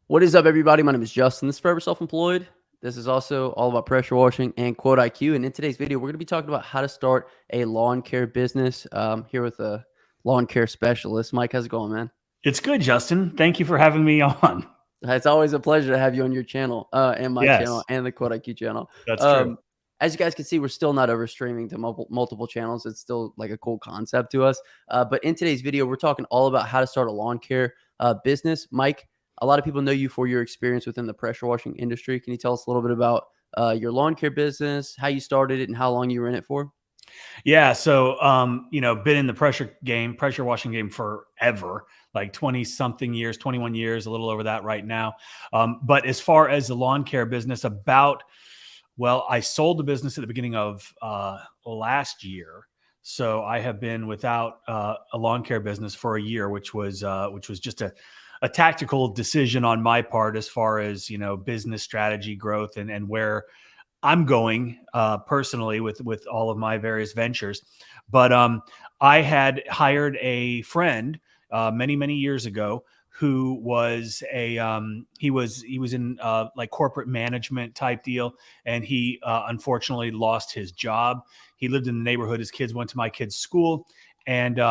What is up, everybody? My name is Justin. This is Forever Self-Employed. This is also all about pressure washing and quote IQ. And in today's video, we're going to be talking about how to start a lawn care business. Here with a lawn care specialist. Mike, how's it going, man? It's good, Justin. Thank you for having me on. It's always a pleasure to have you on your channel and my channel Yes, and the quote IQ channel. that's true. Um, as you guys can see, we're still not over streaming to multiple channels. It's still like a cool concept to us. But in today's video, we're talking all about how to start a lawn care business. Mike, a lot of people know you for your experience within the pressure washing industry. Can you tell us a little bit about your lawn care business, how you started it, and how long you were in it for? Yeah, so been in the pressure washing game forever, like 20 something years, 21 years, a little over that right now. But as far as the lawn care business, I sold the business at the beginning of last year. So I have been without a lawn care business for a year, which was just a tactical decision on my part as far as, business strategy growth and where I'm going personally with all of my various ventures. But I had hired a friend many years ago who was he was in like corporate management type deal, and he unfortunately lost his job. He lived in the neighborhood. His kids went to my kids' school, and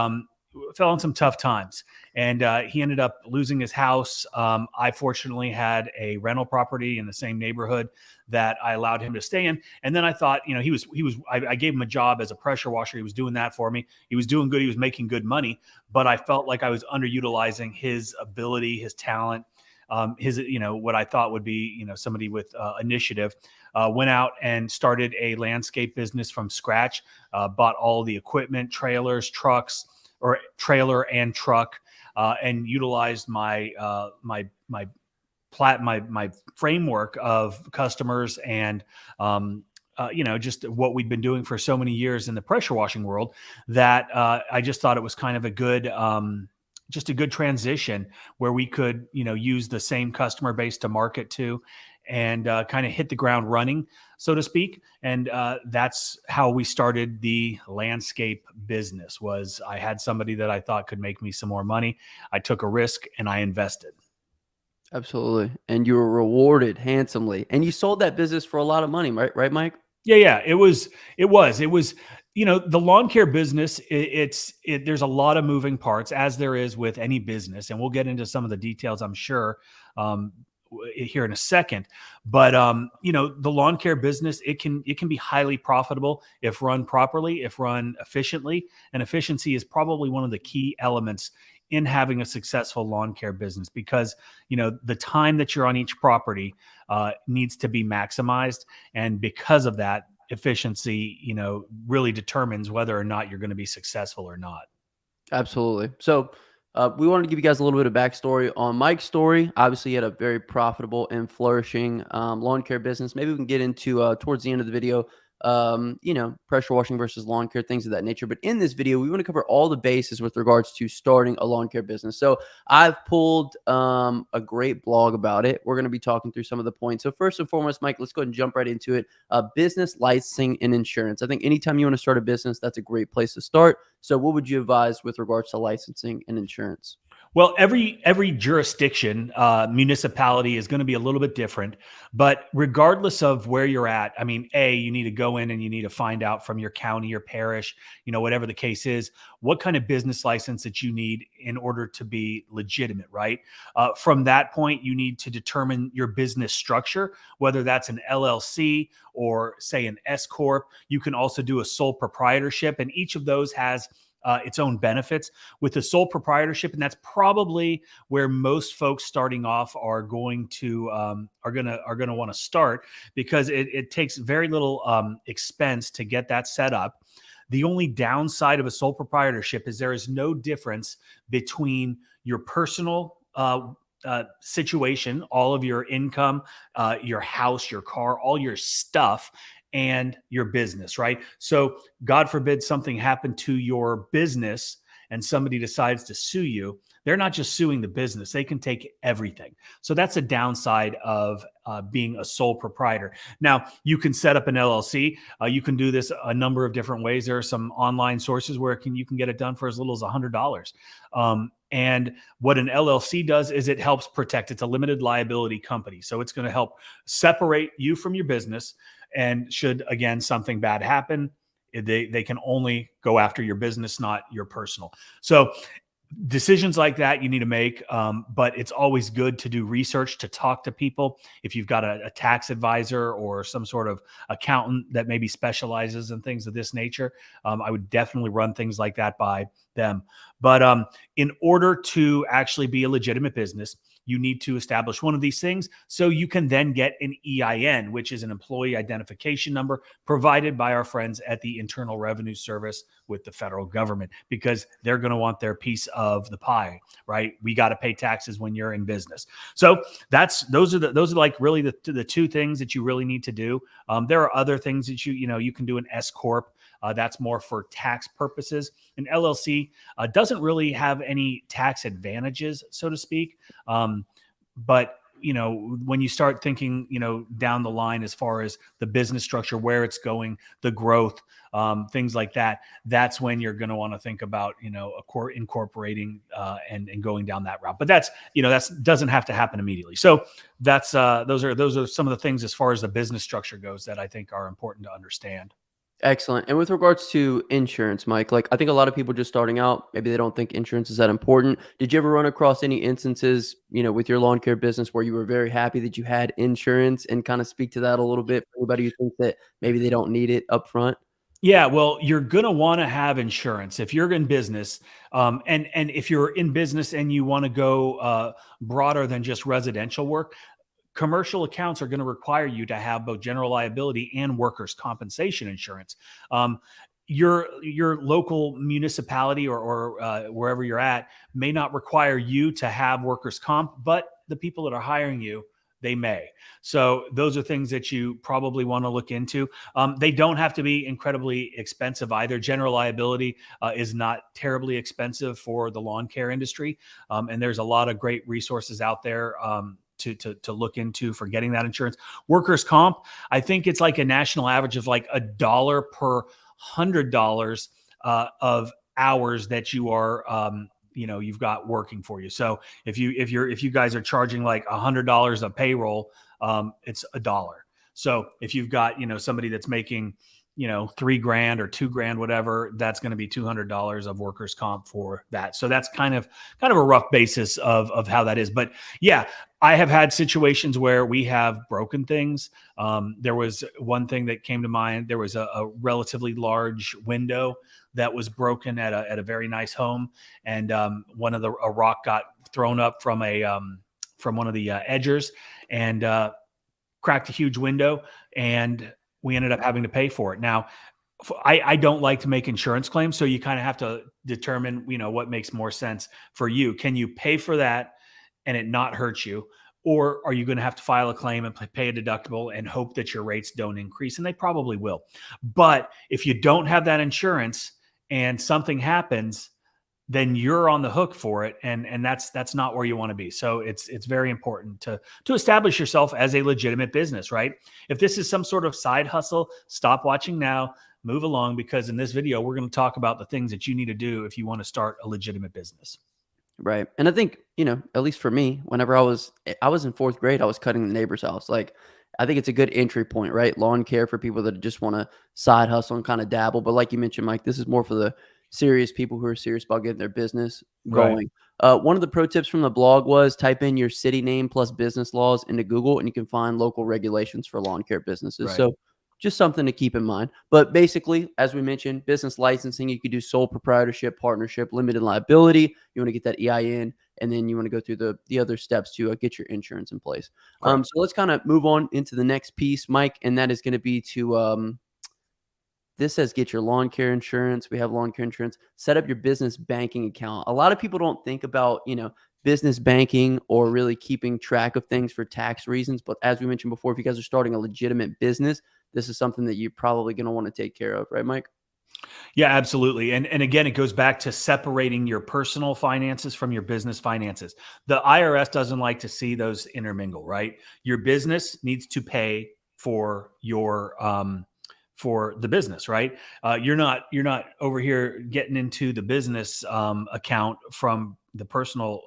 fell in some tough times, and he ended up losing his house. I fortunately had a rental property in the same neighborhood that I allowed him to stay in. And then I thought, I gave him a job as a pressure washer. He was doing that for me. He was doing good. He was making good money, but I felt like I was underutilizing his ability, his talent, what I thought would be, somebody with initiative. Went out and started a landscape business from scratch, bought all the equipment, trailers, trucks, or trailer and truck, and utilized my framework of customers and just what we'd been doing for so many years in the pressure washing world, that I just thought it was kind of a good just a good transition where we could use the same customer base to market to, and kind of hit the ground running, so to speak. And that's how we started the landscape business. Was I had somebody that I thought could make me some more money. I took a risk and I invested. Absolutely. And you were rewarded handsomely. And you sold that business for a lot of money, right? Right, Mike? Yeah. It was, the lawn care business. There's a lot of moving parts, as there is with any business. And we'll get into some of the details, I'm sure, here in a second. But the lawn care business, it can be highly profitable if run properly, if run efficiently. And efficiency is probably one of the key elements in having a successful lawn care business, because the time that you're on each property needs to be maximized. And because of that, efficiency really determines whether or not you're going to be successful or not. Absolutely. So we wanted to give you guys a little bit of backstory on Mike's story. Obviously, he had a very profitable and flourishing lawn care business. Maybe we can get into towards the end of the video, pressure washing versus lawn care, things of that nature. But in this video, we want to cover all the bases with regards to starting a lawn care business. So I've pulled a great blog about it. We're going to be talking through some of the points. So first and foremost, Mike, let's go ahead and jump right into it. Business licensing and insurance. I think anytime you want to start a business, that's a great place to start. So what would you advise with regards to licensing and insurance? Well, every jurisdiction, municipality is going to be a little bit different, but regardless of where you're at, I mean, you need to go in and you need to find out from your county or parish, whatever the case is, what kind of business license that you need in order to be legitimate, right? From that point, you need to determine your business structure, whether that's an LLC or say an S corp. You can also do a sole proprietorship, and each of those has its own benefits. With the sole proprietorship, and that's probably where most folks starting off are going to want to start, because it takes very little expense to get that set up. The only downside of a sole proprietorship is there is no difference between your personal situation, all of your income, your house, your car, all your stuff, and your business, right? So God forbid something happened to your business and somebody decides to sue you. They're not just suing the business. They can take everything. So that's a downside of being a sole proprietor. Now, you can set up an LLC. You can do this a number of different ways. There are some online sources where you can get it done for as little as $100. And what an LLC does is it helps protect. It's a limited liability company. So it's going to help separate you from your business. And should, again, something bad happen, they can only go after your business, not your personal. So decisions like that you need to make, but it's always good to do research, to talk to people. If you've got a tax advisor or some sort of accountant that maybe specializes in things of this nature, I would definitely run things like that by them. But in order to actually be a legitimate business, you need to establish one of these things so you can then get an EIN, which is an employee identification number provided by our friends at the Internal Revenue Service with the federal government, because they're going to want their piece of the pie, right? We got to pay taxes when you're in business. So those are like really the two things that you really need to do. There are other things that you can do an S corp. That's more for tax purposes. An LLC doesn't really have any tax advantages, so to speak. But when you start thinking, down the line as far as the business structure, where it's going, the growth, things like that, that's when you're going to want to think about, incorporating and going down that route. But that's doesn't have to happen immediately. So that's those are some of the things as far as the business structure goes that I think are important to understand. Excellent. And with regards to insurance, Mike, like I think a lot of people just starting out, maybe they don't think insurance is that important. Did you ever run across any instances, with your lawn care business where you were very happy that you had insurance, and kind of speak to that a little bit for anybody who thinks that maybe they don't need it up front? Yeah, well, you're going to want to have insurance if you're in business. And if you're in business and you want to go broader than just residential work, commercial accounts are going to require you to have both general liability and workers' compensation insurance. Your local municipality or wherever you're at may not require you to have workers' comp, but the people that are hiring you, they may. So those are things that you probably want to look into. They don't have to be incredibly expensive either. General liability is not terribly expensive for the lawn care industry. And there's a lot of great resources out there to look into for getting that insurance. Workers' comp, I think it's like a national average of like $1 per $100 of hours that you are you've got working for you. So if you guys are charging like $100 a payroll, it's $1. So if you've got somebody that's making $3,000 or $2,000, whatever, that's going to be $200 of workers' comp for that. So that's kind of a rough basis of how that is. But yeah, I have had situations where we have broken things. There was one thing that came to mind. There was a relatively large window that was broken at a very nice home, and a rock got thrown up from one of the edgers and cracked a huge window, and we ended up having to pay for it. Now, I don't like to make insurance claims, so you kind of have to determine, what makes more sense for you. Can you pay for that and it not hurt you? Or are you going to have to file a claim and pay a deductible and hope that your rates don't increase? And they probably will. But if you don't have that insurance and something happens, then you're on the hook for it. And that's not where you want to be. So it's very important to establish yourself as a legitimate business, right? If this is some sort of side hustle, stop watching now, move along, because in this video, we're going to talk about the things that you need to do if you want to start a legitimate business. Right. And I think, at least for me, whenever I was in fourth grade, I was cutting the neighbor's house. Like, I think it's a good entry point, right? Lawn care for people that just want to side hustle and kind of dabble. But like you mentioned, Mike, this is more for the serious people who are serious about getting their business going. Right. One of the pro tips from the blog was type in your city name plus business laws into Google, and you can find local regulations for lawn care businesses. Right. So just something to keep in mind. But basically, as we mentioned, business licensing, you could do sole proprietorship, partnership, limited liability. You want to get that EIN, and then you want to go through the other steps to get your insurance in place. So let's kind of move on into the next piece, Mike, and that is going to be to this says get your lawn care insurance. We have lawn care insurance. Set up your business banking account. A lot of people don't think about, business banking or really keeping track of things for tax reasons. But as we mentioned before, if you guys are starting a legitimate business, this is something that you're probably going to want to take care of. Right, Mike? Yeah, absolutely. And again, it goes back to separating your personal finances from your business finances. The IRS doesn't like to see those intermingle, right? Your business needs to pay for your for the business, right? You're not over here getting into the business account from the personal,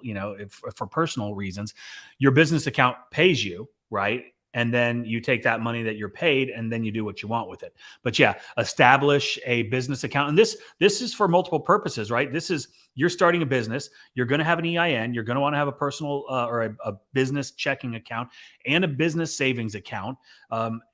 for personal reasons. Your business account pays you, right? And then you take that money that you're paid, and then you do what you want with it. But yeah, establish a business account, and this is for multiple purposes, right? This is, you're starting a business, you're going to have an EIN, you're going to want to have a personal or a business checking account and a business savings account,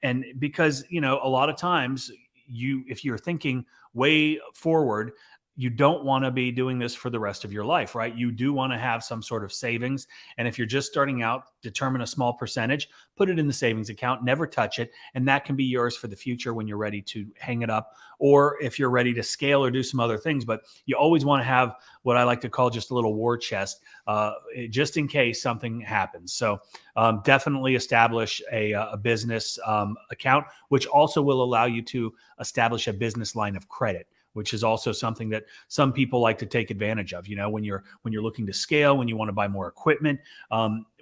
and because a lot of times if you're thinking way forward, you don't want to be doing this for the rest of your life, right? You do want to have some sort of savings. And if you're just starting out, determine a small percentage, put it in the savings account, never touch it. And that can be yours for the future when you're ready to hang it up, or if you're ready to scale or do some other things. But you always want to have what I like to call just a little war chest, just in case something happens. So definitely establish a business account, which also will allow you to establish a business line of credit, which is also something that some people like to take advantage of. When you're looking to scale, when you want to buy more equipment,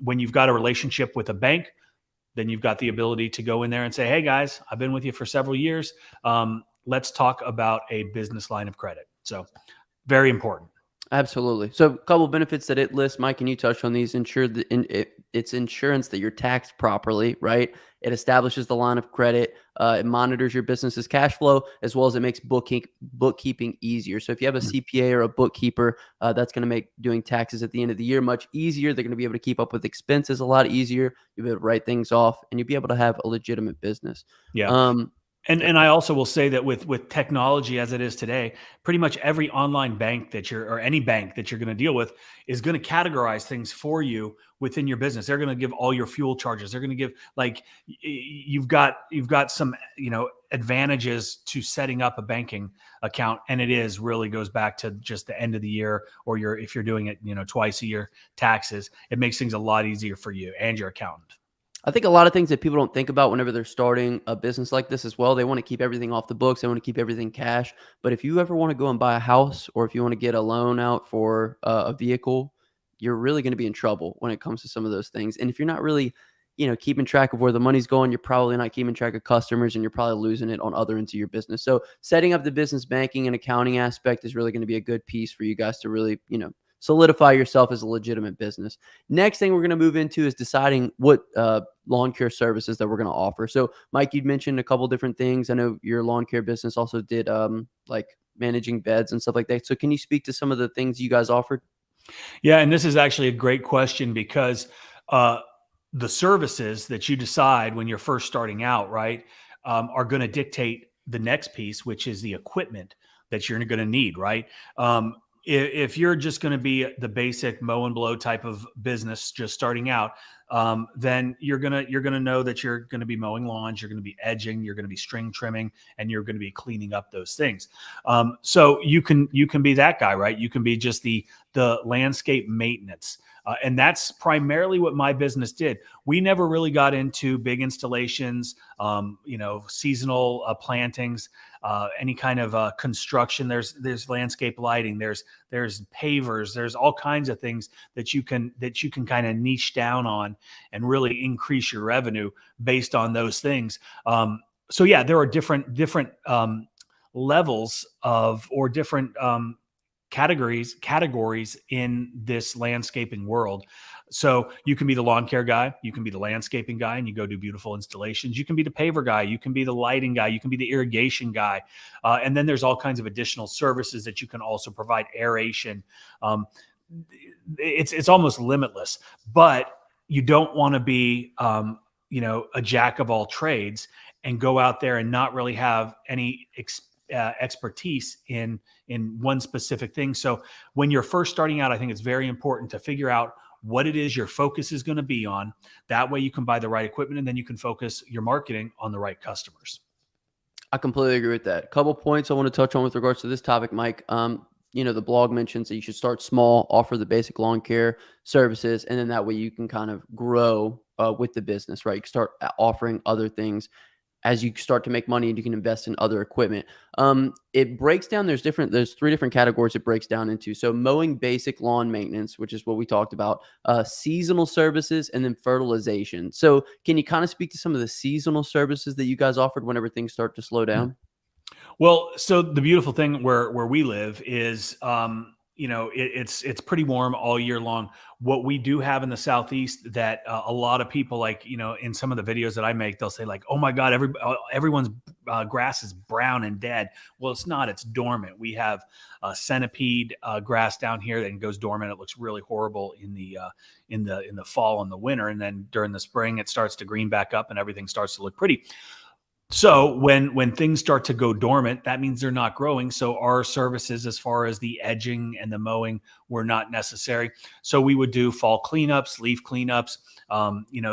when you've got a relationship with a bank, then you've got the ability to go in there and say, hey guys, I've been with you for several years. Let's talk about a business line of credit. So very important. Absolutely. So a couple benefits that it lists, Mike, and you touched on these. Ensure that it's insurance that you're taxed properly, right? It establishes the line of credit. It monitors your business's cash flow, as well as it makes bookkeeping easier. So if you have a CPA or a bookkeeper, that's going to make doing taxes at the end of the year much easier. They're going to be able to keep up with expenses a lot easier. You'll be able to write things off, and you'll be able to have a legitimate business. Yeah. And I also will say that with technology as it is today, pretty much every online bank or any bank that you're going to deal with is going to categorize things for you within your business. They're going to give all your fuel charges. They're going to give, like, you've got some, advantages to setting up a banking account. And it really goes back to just the end of the year, or if you're doing it, twice a year taxes, it makes things a lot easier for you and your accountant. I think a lot of things that people don't think about whenever they're starting a business like this as well, they want to keep everything off the books. They want to keep everything cash. But if you ever want to go and buy a house, or if you want to get a loan out for a vehicle, you're really going to be in trouble when it comes to some of those things. And if you're not really, keeping track of where the money's going, you're probably not keeping track of customers, and you're probably losing it on other ends of your business. So setting up the business banking and accounting aspect is really going to be a good piece for you guys to really, solidify yourself as a legitimate business. Next thing we're going to move into is deciding what lawn care services that we're going to offer. So Mike, you'd mentioned a couple different things. I know your lawn care business also did like managing beds and stuff like that. So can you speak to some of the things you guys offered? Yeah. And this is actually a great question, because the services that you decide when you're first starting out, right, are going to dictate the next piece, which is the equipment that you're going to need, right? If you're just going to be the basic mow and blow type of business, just starting out, then you're gonna know that you're going to be mowing lawns, you're going to be edging, you're going to be string trimming, and you're going to be cleaning up those things. So you can be that guy, right? You can be just the landscape maintenance. And that's primarily what my business did. We never really got into big installations, seasonal plantings, any kind of construction. There's landscape lighting. There's pavers. There's all kinds of things that you can kind of niche down on and really increase your revenue based on those things. So yeah, there are different levels of, or different categories in this landscaping world. So you can be the lawn care guy, you can be the landscaping guy, and you go do beautiful installations. You can be the paver guy, you can be the lighting guy, you can be the irrigation guy. And then there's all kinds of additional services that you can also provide, aeration. It's almost limitless, but you don't want to be, a jack of all trades and go out there and not really have any expertise in one specific thing. So when you're first starting out, I think it's very important to figure out what it is your focus is going to be on. That way you can buy the right equipment, and then you can focus your marketing on the right customers. I completely agree with that. A couple points I want to touch on with regards to this topic, Mike. The blog mentions that you should start small, offer the basic lawn care services, and then that way you can kind of grow with the business, right? You can start offering other things as you start to make money and you can invest in other equipment. It breaks down, there's 3 different categories it breaks down into. So mowing basic lawn maintenance, which is what we talked about, seasonal services, and then fertilization. So can you kind of speak to some of the seasonal services that you guys offered whenever things start to slow down? Well, so the beautiful thing where we live is, it's pretty warm all year long. What we do have in the southeast that a lot of people, like, in some of the videos that I make, they'll say like, "Oh my God, everyone's grass is brown and dead." Well, it's not; it's dormant. We have centipede grass down here that goes dormant. It looks really horrible in the fall and the winter, and then during the spring, it starts to green back up, and everything starts to look pretty. So when things start to go dormant, that means they're not growing. So our services, as far as the edging and the mowing, were not necessary. So we would do fall cleanups, leaf cleanups,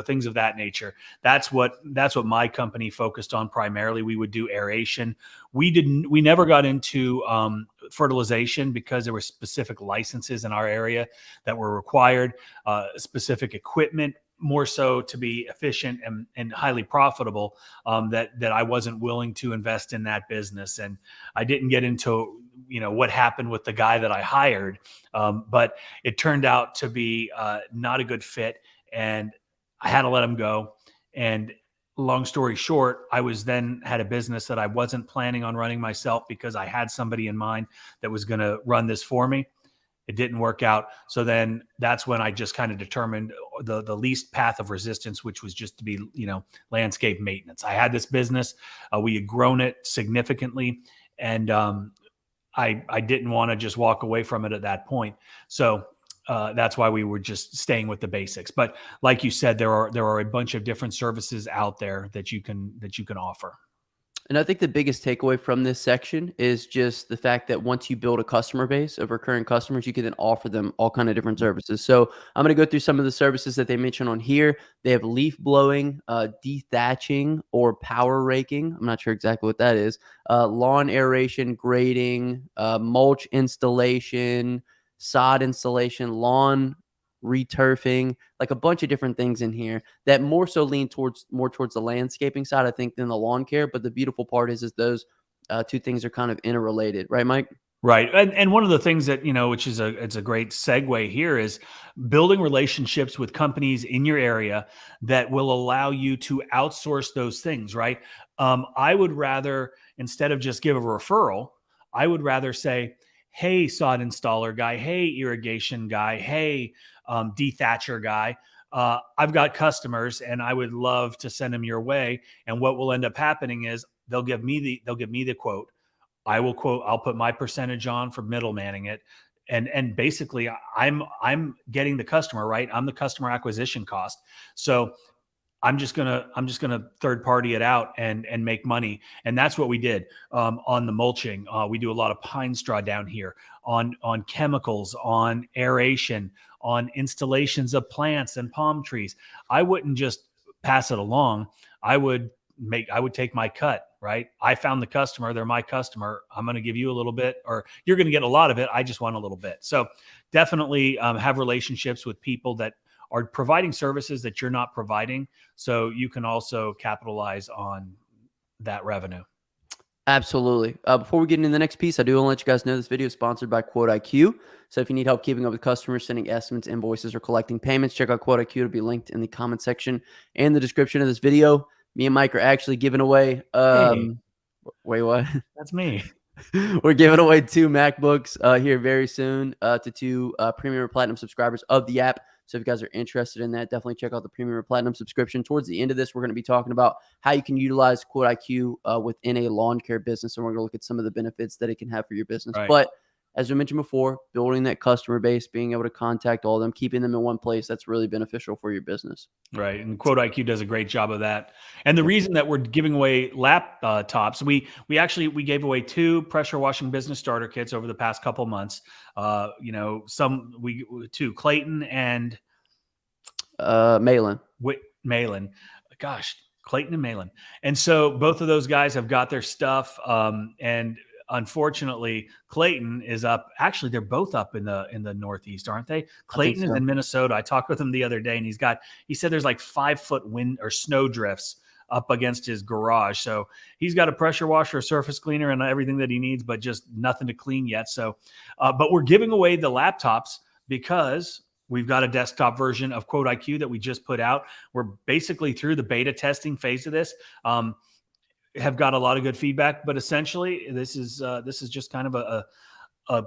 things of that nature. That's what my company focused on primarily. We would do aeration. We never got into fertilization because there were specific licenses in our area that were required, specific equipment, more so to be efficient and highly profitable, that I wasn't willing to invest in that business. And I didn't get into, what happened with the guy that I hired. But it turned out to be not a good fit, and I had to let him go. And long story short, I had a business that I wasn't planning on running myself because I had somebody in mind that was going to run this for me. It didn't work out. So then that's when I just kind of determined the least path of resistance, which was just to be, landscape maintenance. I had this business. We had grown it significantly, and I didn't want to just walk away from it at that point. So that's why we were just staying with the basics. But like you said, there are a bunch of different services out there that you can offer. And I think the biggest takeaway from this section is just the fact that once you build a customer base of recurring customers, you can then offer them all kind of different services. So I'm going to go through some of the services that they mention on here. They have leaf blowing, dethatching, or power raking. I'm not sure exactly what that is. Lawn aeration, grading, mulch installation, sod installation, lawn returfing, like a bunch of different things in here that more so lean more towards the landscaping side, I think, than the lawn care. But the beautiful part is those 2 things are kind of interrelated, right, Mike? Right. And one of the things that, which is it's a great segue here, is building relationships with companies in your area that will allow you to outsource those things, right? I would rather, instead of just give a referral, I would rather say, "Hey, sod installer guy, hey, irrigation guy, hey, dethatcher guy, I've got customers and I would love to send them your way." And what will end up happening is they'll give me the quote. I'll put my percentage on for middlemanning it. And basically I'm getting the customer, right? I'm the customer acquisition cost. So I'm just gonna third party it out and make money. And that's what we did on the mulching. We do a lot of pine straw down here, on chemicals, on aeration, on installations of plants and palm trees. I wouldn't just pass it along. I would take my cut, right? I found the customer, they're my customer. I'm going to give you a little bit, or you're going to get a lot of it. I just want a little bit. So definitely have relationships with people that are providing services that you're not providing, so you can also capitalize on that revenue. Absolutely. Before we get into the next piece, I do want to let you guys know this video is sponsored by Quote IQ. So if you need help keeping up with customers, sending estimates, invoices, or collecting payments, check out Quote IQ. It'll be linked in the comment section and the description of this video. Me and Mike are actually giving away. Wait, what? That's me. We're giving away 2 MacBooks here very soon to 2 premium or platinum subscribers of the app. So if you guys are interested in that, definitely check out the premium or platinum subscription. Towards the end of this, we're going to be talking about how you can utilize Quote IQ within a lawn care business. And we're going to look at some of the benefits that it can have for your business. Right. But as we mentioned before, building that customer base, being able to contact all of them, keeping them in one place, that's really beneficial for your business. Right. And Quote IQ does a great job of that. And the reason that we're giving away laptops, we gave away 2 pressure washing business starter kits over the past couple months. To Clayton and Malin. Malin. Gosh, Clayton and Malin. And so both of those guys have got their stuff. And unfortunately, Clayton is up. Actually, they're both up in the Northeast, aren't they? Clayton is in Minnesota. I talked with him the other day, and he said there's like 5-foot wind or snow drifts up against his garage. So he's got a pressure washer, a surface cleaner, and everything that he needs, but just nothing to clean yet. So, but we're giving away the laptops because we've got a desktop version of Quote IQ that we just put out. We're basically through the beta testing phase of this. Have got a lot of good feedback, but essentially this is just kind of a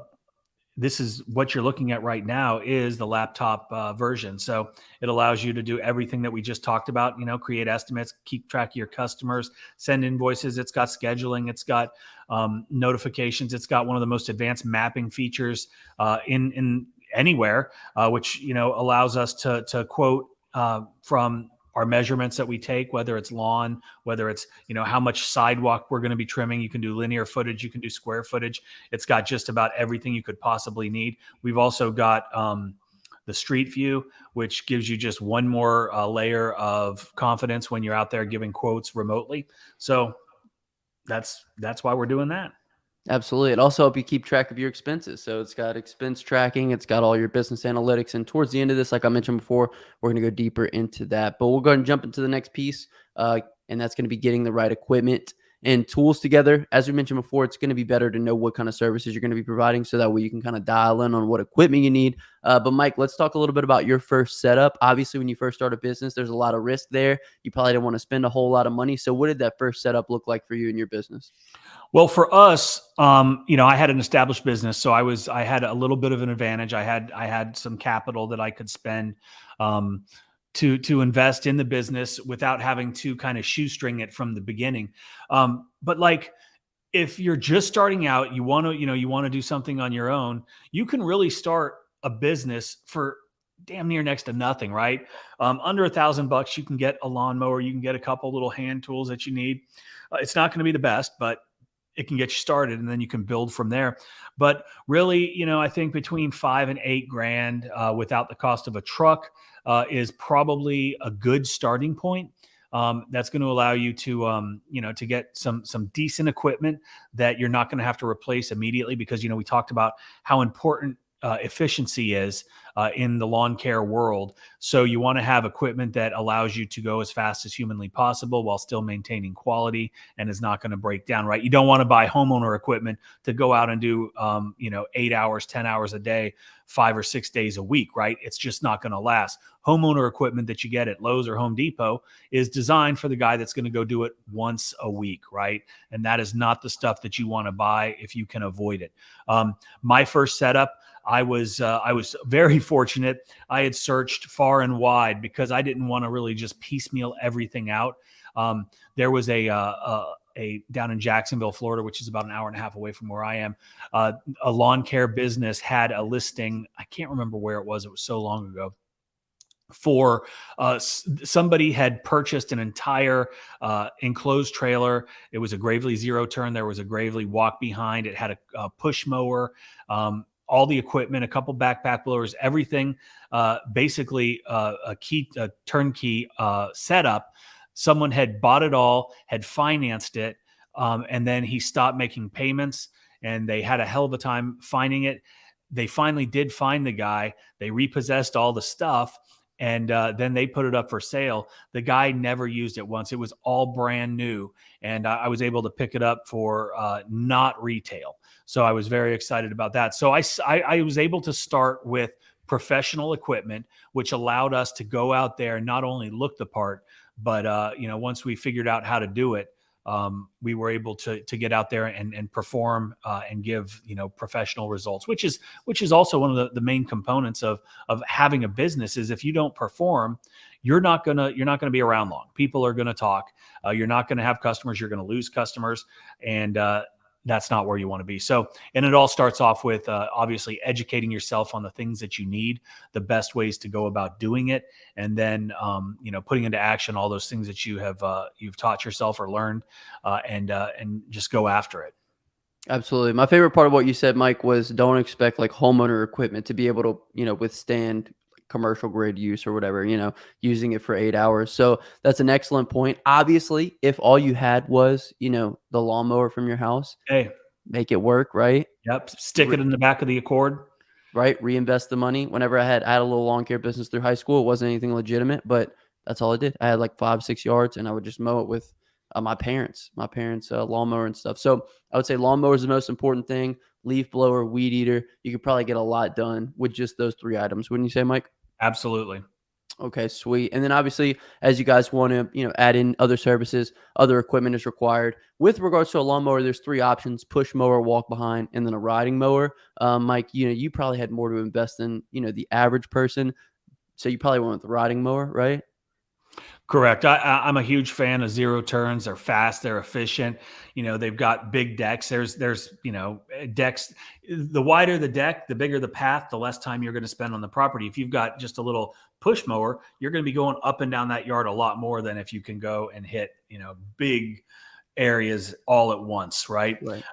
this is what you're looking at right now is the laptop version. So it allows you to do everything that we just talked about, create estimates, keep track of your customers, send invoices. It's got scheduling. It's got notifications. It's got one of the most advanced mapping features in anywhere, which, allows us to quote from our measurements that we take, whether it's lawn, whether it's, how much sidewalk we're going to be trimming. You can do linear footage, you can do square footage. It's got just about everything you could possibly need. We've also got the street view, which gives you just one more layer of confidence when you're out there giving quotes remotely. So that's why we're doing that. Absolutely. It also helps you keep track of your expenses. So it's got expense tracking. It's got all your business analytics. And towards the end of this, like I mentioned before, we're going to go deeper into that. But we'll go ahead and jump into the next piece. And that's going to be getting the right equipment and tools together. As we mentioned before, it's going to be better to know what kind of services you're going to be providing so that way you can kind of dial in on what equipment you need. But Mike, let's talk a little bit about your first setup. Obviously, when you first start a business, there's a lot of risk there. You probably didn't want to spend a whole lot of money. So what did that first setup look like for you and your business? Well, for us, I had an established business, so I had a little bit of an advantage. I had some capital that I could spend to invest in the business without having to kind of shoestring it from the beginning. But like, if you're just starting out, you want to do something on your own, you can really start a business for damn near next to nothing, right? Under $1,000, you can get a lawnmower, you can get a couple little hand tools that you need. It's not going to be the best, but it can get you started, and then you can build from there. But really, I think between $5,000 and $8,000 without the cost of a truck is probably a good starting point. That's going to allow you to, to get some decent equipment that you're not going to have to replace immediately, because, we talked about how important efficiency is in the lawn care world. So you want to have equipment that allows you to go as fast as humanly possible while still maintaining quality and is not going to break down, right? You don't want to buy homeowner equipment to go out and do, 8 hours, 10 hours a day, 5 or 6 days a week, right? It's just not going to last. Homeowner equipment that you get at Lowe's or Home Depot is designed for the guy that's going to go do it once a week, right? And that is not the stuff that you want to buy if you can avoid it. My first setup, I was very fortunate. I had searched far and wide because I didn't want to really just piecemeal everything out. There was a down in Jacksonville, Florida, which is about an hour and a half away from where I am. A lawn care business had a listing. I can't remember where it was. It was so long ago. For somebody had purchased an entire enclosed trailer. It was a Gravely zero turn. There was a Gravely walk behind. It had a push mower. All the equipment, a couple backpack blowers, everything, basically a turnkey setup. Someone had bought it all, had financed it, and then he stopped making payments, and they had a hell of a time finding it. They finally did find the guy. They repossessed all the stuff, and then they put it up for sale. The guy never used it once. It was all brand new, and I was able to pick it up for not retail. So I was very excited about that. So I was able to start with professional equipment, which allowed us to go out there and not only look the part, but once we figured out how to do it, we were able to get out there and perform and give professional results, which is also one of the main components of having a business. Is if you don't perform, you're not gonna be around long. People are gonna talk. You're not gonna have customers. You're gonna lose customers, and that's not where you want to be. So, and it all starts off with obviously educating yourself on the things that you need, the best ways to go about doing it, and then putting into action all those things that you've taught yourself or learned, and just go after it. Absolutely. My favorite part of what you said, Mike, was don't expect like homeowner equipment to be able to, withstand commercial grade use or whatever, using it for 8 hours. So that's an excellent point. Obviously, if all you had was, the lawnmower from your house, Hey, make it work, right? yep. Stick it in the back of the Accord. Right. Reinvest the money. Whenever I had a little lawn care business through high school, it wasn't anything legitimate, but That's all I did. I had like 5, 6 yards, and I would just mow it with my parents' lawnmower and stuff. So I would say lawnmower is the most important thing. Leaf blower, weed eater. You could probably get a lot done with just those 3 items. Wouldn't you say, Mike? Absolutely. Okay, sweet. And then obviously, as you guys want to, add in other services, other equipment is required. With regards to a lawnmower, there's 3 options: push mower, walk behind, and then a riding mower. Mike, you probably had more to invest than, the average person. So you probably went with the riding mower, right? Correct. I'm a huge fan of zero turns. They're fast. They're efficient. They've got big decks. There's decks. The wider the deck, the bigger the path, the less time you're going to spend on the property. If you've got just a little push mower, you're going to be going up and down that yard a lot more than if you can go and hit, big areas all at once. Right. Right.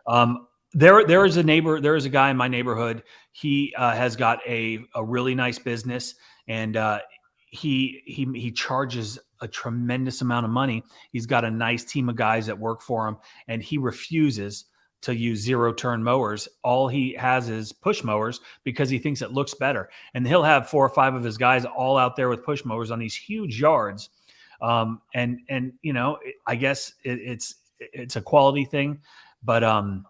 There is a guy in my neighborhood. He has got a really nice business, and he charges a tremendous amount of money. He's got a nice team of guys that work for him, and he refuses to use zero turn mowers. All he has is push mowers because he thinks it looks better. And he'll have 4 or 5 of his guys all out there with push mowers on these huge yards. And I guess it's a quality thing, but so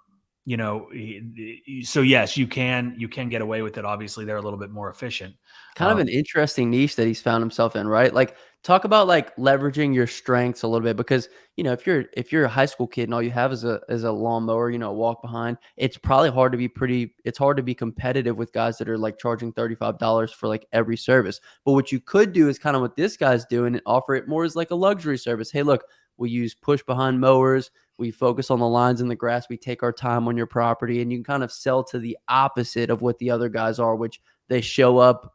yes, you can get away with it. Obviously, they're a little bit more efficient. Kind of an interesting niche that he's found himself in, right? Like, talk about like leveraging your strengths a little bit, because if you're a high school kid and all you have is a lawnmower, a walk behind, it's probably hard to be competitive with guys that are like charging $35 for like every service. But what you could do is kind of what this guy's doing and offer it more as like a luxury service. Hey, look, we use push behind mowers. We focus on the lines in the grass. We take our time on your property, and you can kind of sell to the opposite of what the other guys are, which they show up,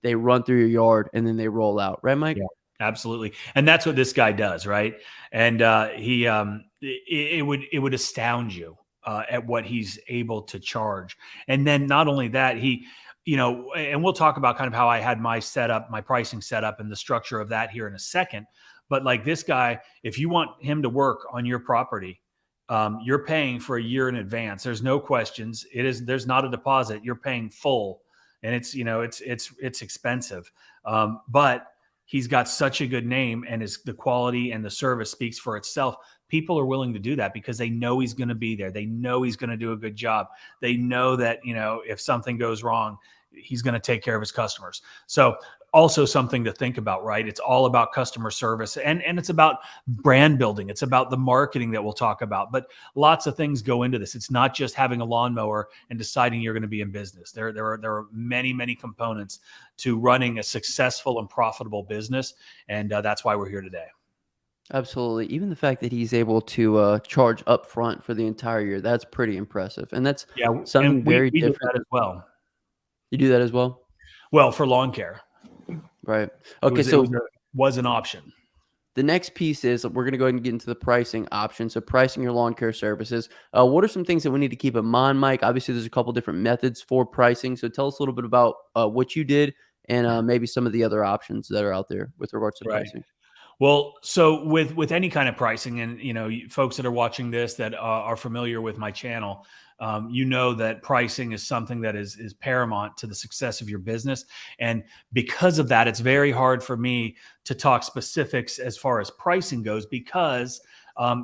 they run through your yard and then they roll out. Right, Mike? Yeah, absolutely. And that's what this guy does. Right. And it would astound you at what he's able to charge. And then not only that, and we'll talk about kind of how I had my pricing set up and the structure of that here in a second. But like this guy, if you want him to work on your property, you're paying for a year in advance. There's no questions. There's not a deposit. You're paying full, and it's expensive. But he's got such a good name, and the quality and the service speaks for itself. People are willing to do that because they know he's going to be there. They know he's going to do a good job. They know that, if something goes wrong, he's going to take care of his customers. So also something to think about, right? It's all about customer service, and it's about brand building. It's about the marketing that we'll talk about, but lots of things go into this. It's not just having a lawnmower and deciding you're going to be in business. There are many, many components to running a successful and profitable business. And that's why we're here today. Absolutely. Even the fact that he's able to charge up front for the entire year, that's pretty impressive. And that's something very we different. do that as well. You do that as well? Well, for Lawncare. Right. Okay. So was an option. The next piece is we're going to go ahead and get into the pricing option. So pricing your lawn care services. What are some things that we need to keep in mind, Mike? Obviously, there's a couple different methods for pricing. So tell us a little bit about what you did and maybe some of the other options that are out there with regards to pricing. Well, so with any kind of pricing, and folks that are watching this that are familiar with my channel, that pricing is something that is paramount to the success of your business. And because of that, it's very hard for me to talk specifics as far as pricing goes, because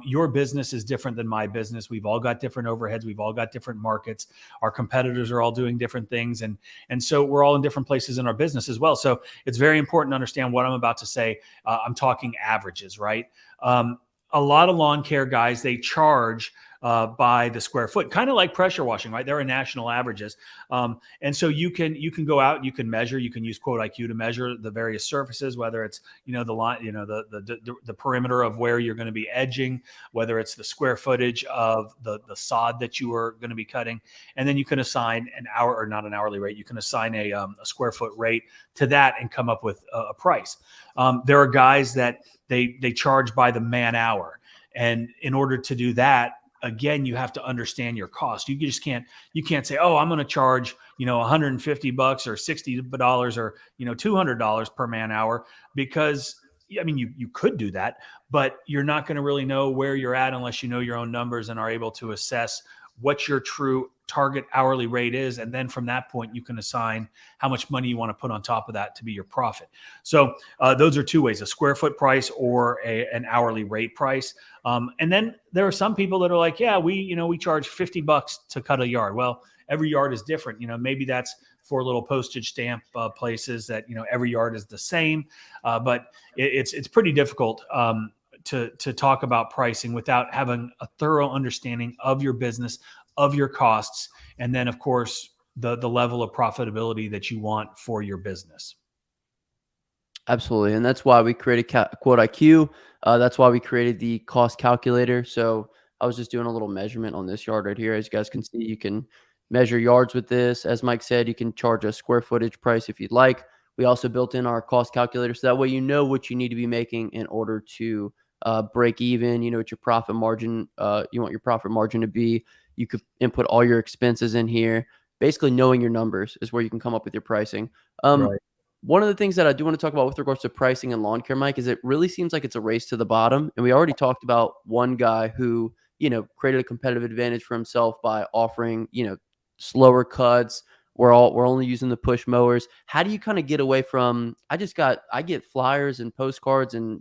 your business is different than my business. We've all got different overheads. We've all got different markets. Our competitors are all doing different things. And so we're all in different places in our business as well. So it's very important to understand what I'm about to say. I'm talking averages, right? A lot of lawn care guys, they charge by the square foot, kind of like pressure washing, right? There are national averages. And so you can go out and you can measure, you can use Quote IQ to measure the various surfaces, whether it's, the line, the perimeter of where you're going to be edging, whether it's the square footage of the sod that you are going to be cutting. And then you can assign an hour, or not an hourly rate. You can assign a square foot rate to that and come up with a price. There are guys that they charge by the man hour. And in order to do that, again, you have to understand your cost. You can't say, oh, I'm going to charge, $150 or $60 or, $200 per man hour, because you could do that, but you're not going to really know where you're at unless you know your own numbers and are able to assess what your true target hourly rate is. And then from that point, you can assign how much money you want to put on top of that to be your profit. So those are two ways: a square foot price or an hourly rate price. And then there are some people that are like, yeah, we charge $50 to cut a yard. Well, every yard is different. Maybe that's for little postage stamp places that, every yard is the same. But it's pretty difficult to talk about pricing without having a thorough understanding of your business, of your costs, and then of course the level of profitability that you want for your business. Absolutely. And that's why we created Quote IQ. That's why we created the cost calculator. So I was just doing a little measurement on this yard right here. As you guys can see, you can measure yards with this. As Mike said, you can charge a square footage price if you'd like. We also built in our cost calculator, so that way you know what you need to be making in order to break even. You know what your profit margin, you want your profit margin to be. You could input all your expenses in here. Basically, knowing your numbers is where you can come up with your pricing. Right. One of the things that I do want to talk about with regards to pricing and lawn care, Mike, is it really seems like it's a race to the bottom. And we already talked about one guy who, created a competitive advantage for himself by offering, slower cuts. We're only using the push mowers. How do you kind of get away from, I get flyers and postcards and,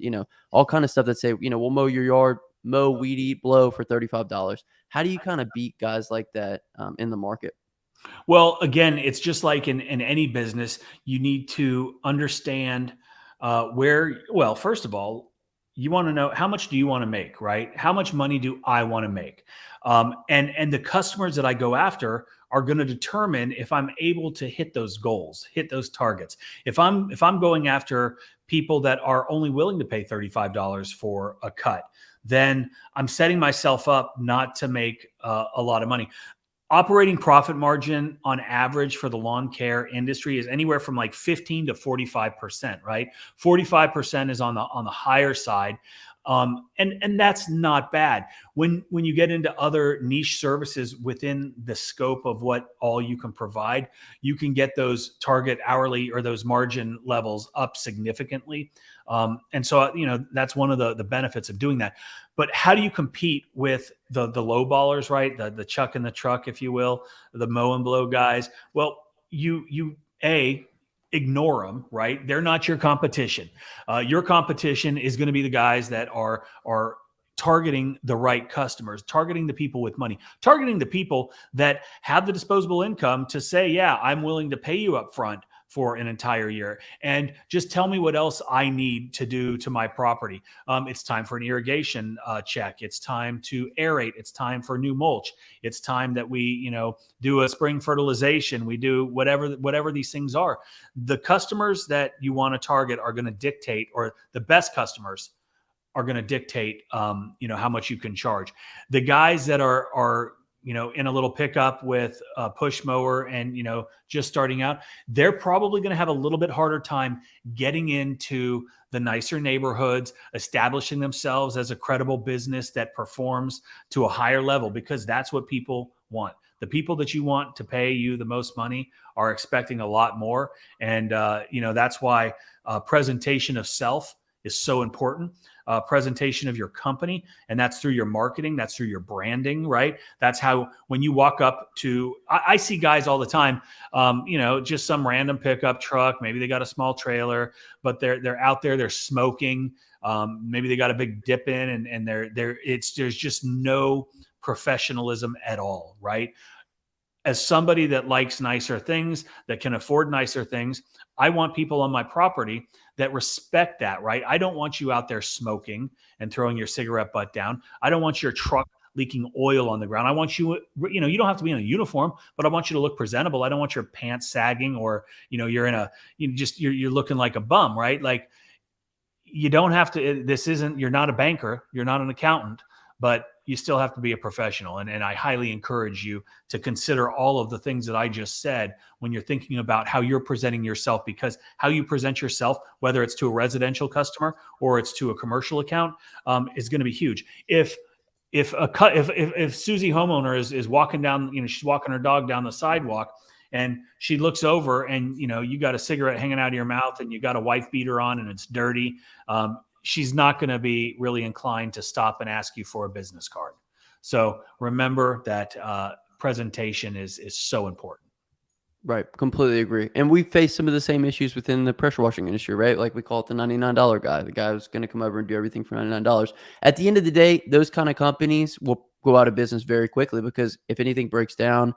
all kind of stuff that say, we'll mow your yard, mow, weed eat, blow for $35. How do you kind of beat guys like that in the market? Well, again, it's just like in any business, you need to understand well, first of all, you want to know how much do you want to make, right? How much money do I want to make? And the customers that I go after are going to determine if I'm able to hit those goals, hit those targets. If I'm going after people that are only willing to pay $35 for a cut, then I'm setting myself up not to make a lot of money. Operating profit margin on average for the lawn care industry is anywhere from like 15 to 45%, right? 45% is on the higher side. And that's not bad. When you get into other niche services within the scope of what all you can provide, you can get those target hourly or those margin levels up significantly. And so, that's one of the benefits of doing that. But how do you compete with the low ballers, right? The chuck in the truck, if you will, the mow and blow guys? Well, you ignore them, right? They're not your competition. Your competition is going to be the guys that are targeting the right customers, targeting the people with money, targeting the people that have the disposable income to say, yeah, I'm willing to pay you up front for an entire year. And just tell me what else I need to do to my property. It's time for an irrigation check. It's time to aerate. It's time for new mulch. It's time that we, do a spring fertilization. We do whatever these things are. The customers that you want to target are going to dictate, or the best customers are going to dictate, how much you can charge. The guys that are in a little pickup with a push mower and, just starting out, they're probably going to have a little bit harder time getting into the nicer neighborhoods, establishing themselves as a credible business that performs to a higher level, because that's what people want. The people that you want to pay you the most money are expecting a lot more. And, that's why presentation of self is so important. Presentation of your company, and that's through your marketing, that's through your branding, right? That's how, when you walk up to, I see guys all the time, just some random pickup truck, maybe they got a small trailer, but they're out there, they're smoking, maybe they got a big dip in, and there's just no professionalism at all, right? As somebody that likes nicer things, that can afford nicer things, I want people on my property that respect that, right? I don't want you out there smoking and throwing your cigarette butt down. I don't want your truck leaking oil on the ground. I want you, you don't have to be in a uniform, but I want you to look presentable. I don't want your pants sagging, or, you're in you're looking like a bum, right? Like, you don't have to, you're not a banker, you're not an accountant, but you still have to be a professional. And I highly encourage you to consider all of the things that I just said when you're thinking about how you're presenting yourself, because how you present yourself, whether it's to a residential customer or it's to a commercial account, is going to be huge. If Susie homeowner is walking down, she's walking her dog down the sidewalk, and she looks over and, you got a cigarette hanging out of your mouth and you got a wife beater on and it's dirty, she's not going to be really inclined to stop and ask you for a business card. So remember that presentation is so important. Right. Completely agree. And we face some of the same issues within the pressure washing industry, right? Like we call it the $99 guy, the guy who's going to come over and do everything for $99. At the end of the day, those kind of companies will go out of business very quickly because if anything breaks down,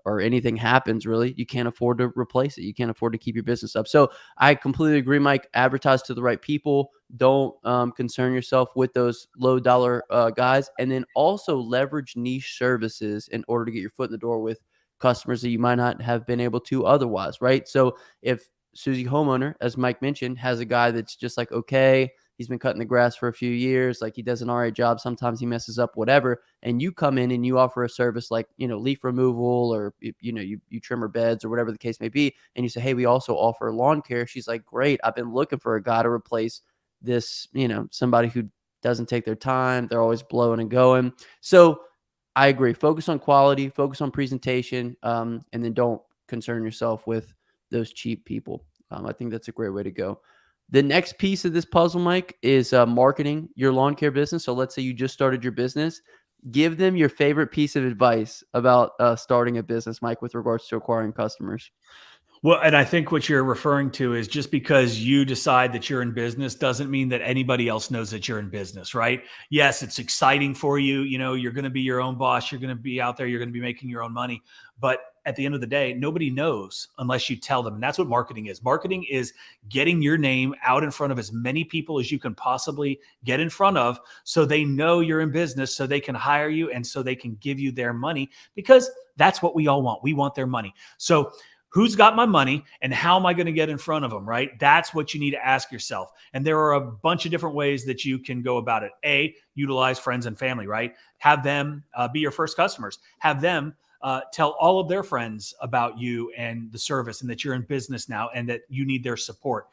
or anything happens, really, you can't afford to replace it. You can't afford to keep your business up. So I completely agree, Mike. Advertise to the right people. Don't concern yourself with those low dollar guys. And then also leverage niche services in order to get your foot in the door with customers that you might not have been able to otherwise, right? So if Susie Homeowner, as Mike mentioned, has a guy that's just like, okay, he's been cutting the grass for a few years, like he does an all right job. Sometimes he messes up, whatever. And you come in and you offer a service like, leaf removal or, you trim her beds or whatever the case may be. And you say, hey, we also offer lawn care. She's like, great. I've been looking for a guy to replace this, somebody who doesn't take their time. They're always blowing and going. So I agree. Focus on quality, focus on presentation, and then don't concern yourself with those cheap people. I think that's a great way to go. The next piece of this puzzle, Mike, is marketing your lawn care business. So let's say you just started your business. Give them your favorite piece of advice about starting a business, Mike, with regards to acquiring customers. Well, and I think what you're referring to is just because you decide that you're in business doesn't mean that anybody else knows that you're in business, right? Yes, it's exciting for you. You know, you're going to be your own boss. You're going to be out there. You're going to be making your own money. But at the end of the day, nobody knows unless you tell them. And that's what marketing is. Marketing is getting your name out in front of as many people as you can possibly get in front of so they know you're in business, so they can hire you and so they can give you their money, because that's what we all want. We want their money. So who's got my money and how am I going to get in front of them, right? That's what you need to ask yourself. And there are a bunch of different ways that you can go about it. A, utilize friends and family, right? Have them be your first customers. Have them tell all of their friends about you and the service and that you're in business now and that you need their support.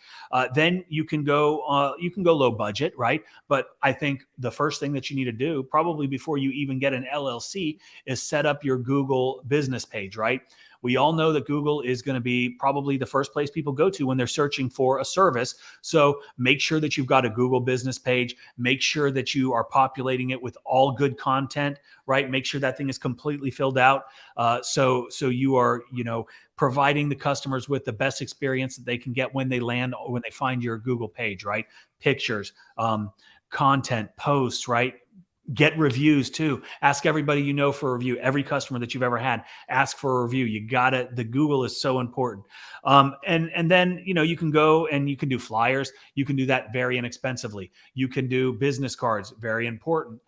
Then you can go low budget, right? But I think the first thing that you need to do, probably before you even get an LLC, is set up your Google business page, right? We all know that Google is going to be probably the first place people go to when they're searching for a service. So make sure that you've got a Google business page. Make sure that you are populating it with all good content, right? Make sure that thing is completely filled out. So you are, providing the customers with the best experience that they can get when they land, or when they find your Google page, right? Pictures, content, posts, right? Get reviews too. Ask everybody you know for a review. Every customer that you've ever had, ask for a review. You got it. The Google is so important. And then you can go and you can do flyers. You can do that very inexpensively. You can do business cards. Very important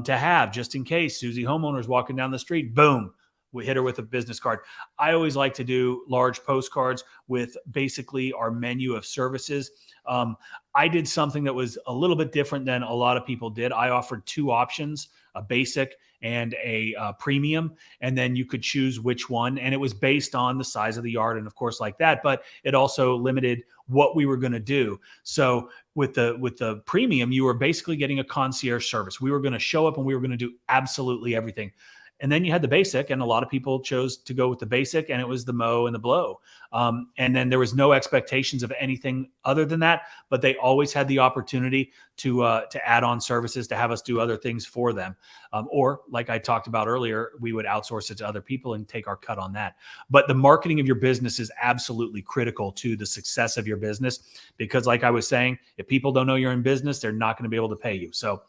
to have, just in case Susie Homeowner's walking down the street. Boom. We hit her with a business card. I always like to do large postcards with basically our menu of services. I did something that was a little bit different than a lot of people did. I offered two options, a basic and a premium, and then you could choose which one. And it was based on the size of the yard and of course like that, but it also limited what we were going to do. So with the premium, you were basically getting a concierge service. We were going to show up and we were going to do absolutely everything. And then you had the basic, and a lot of people chose to go with the basic, and it was the mow and the blow. And then there was no expectations of anything other than that, but they always had the opportunity to add on services, to have us do other things for them. Or like I talked about earlier, we would outsource it to other people and take our cut on that. But the marketing of your business is absolutely critical to the success of your business, because like I was saying, if people don't know you're in business, they're not going to be able to pay you. So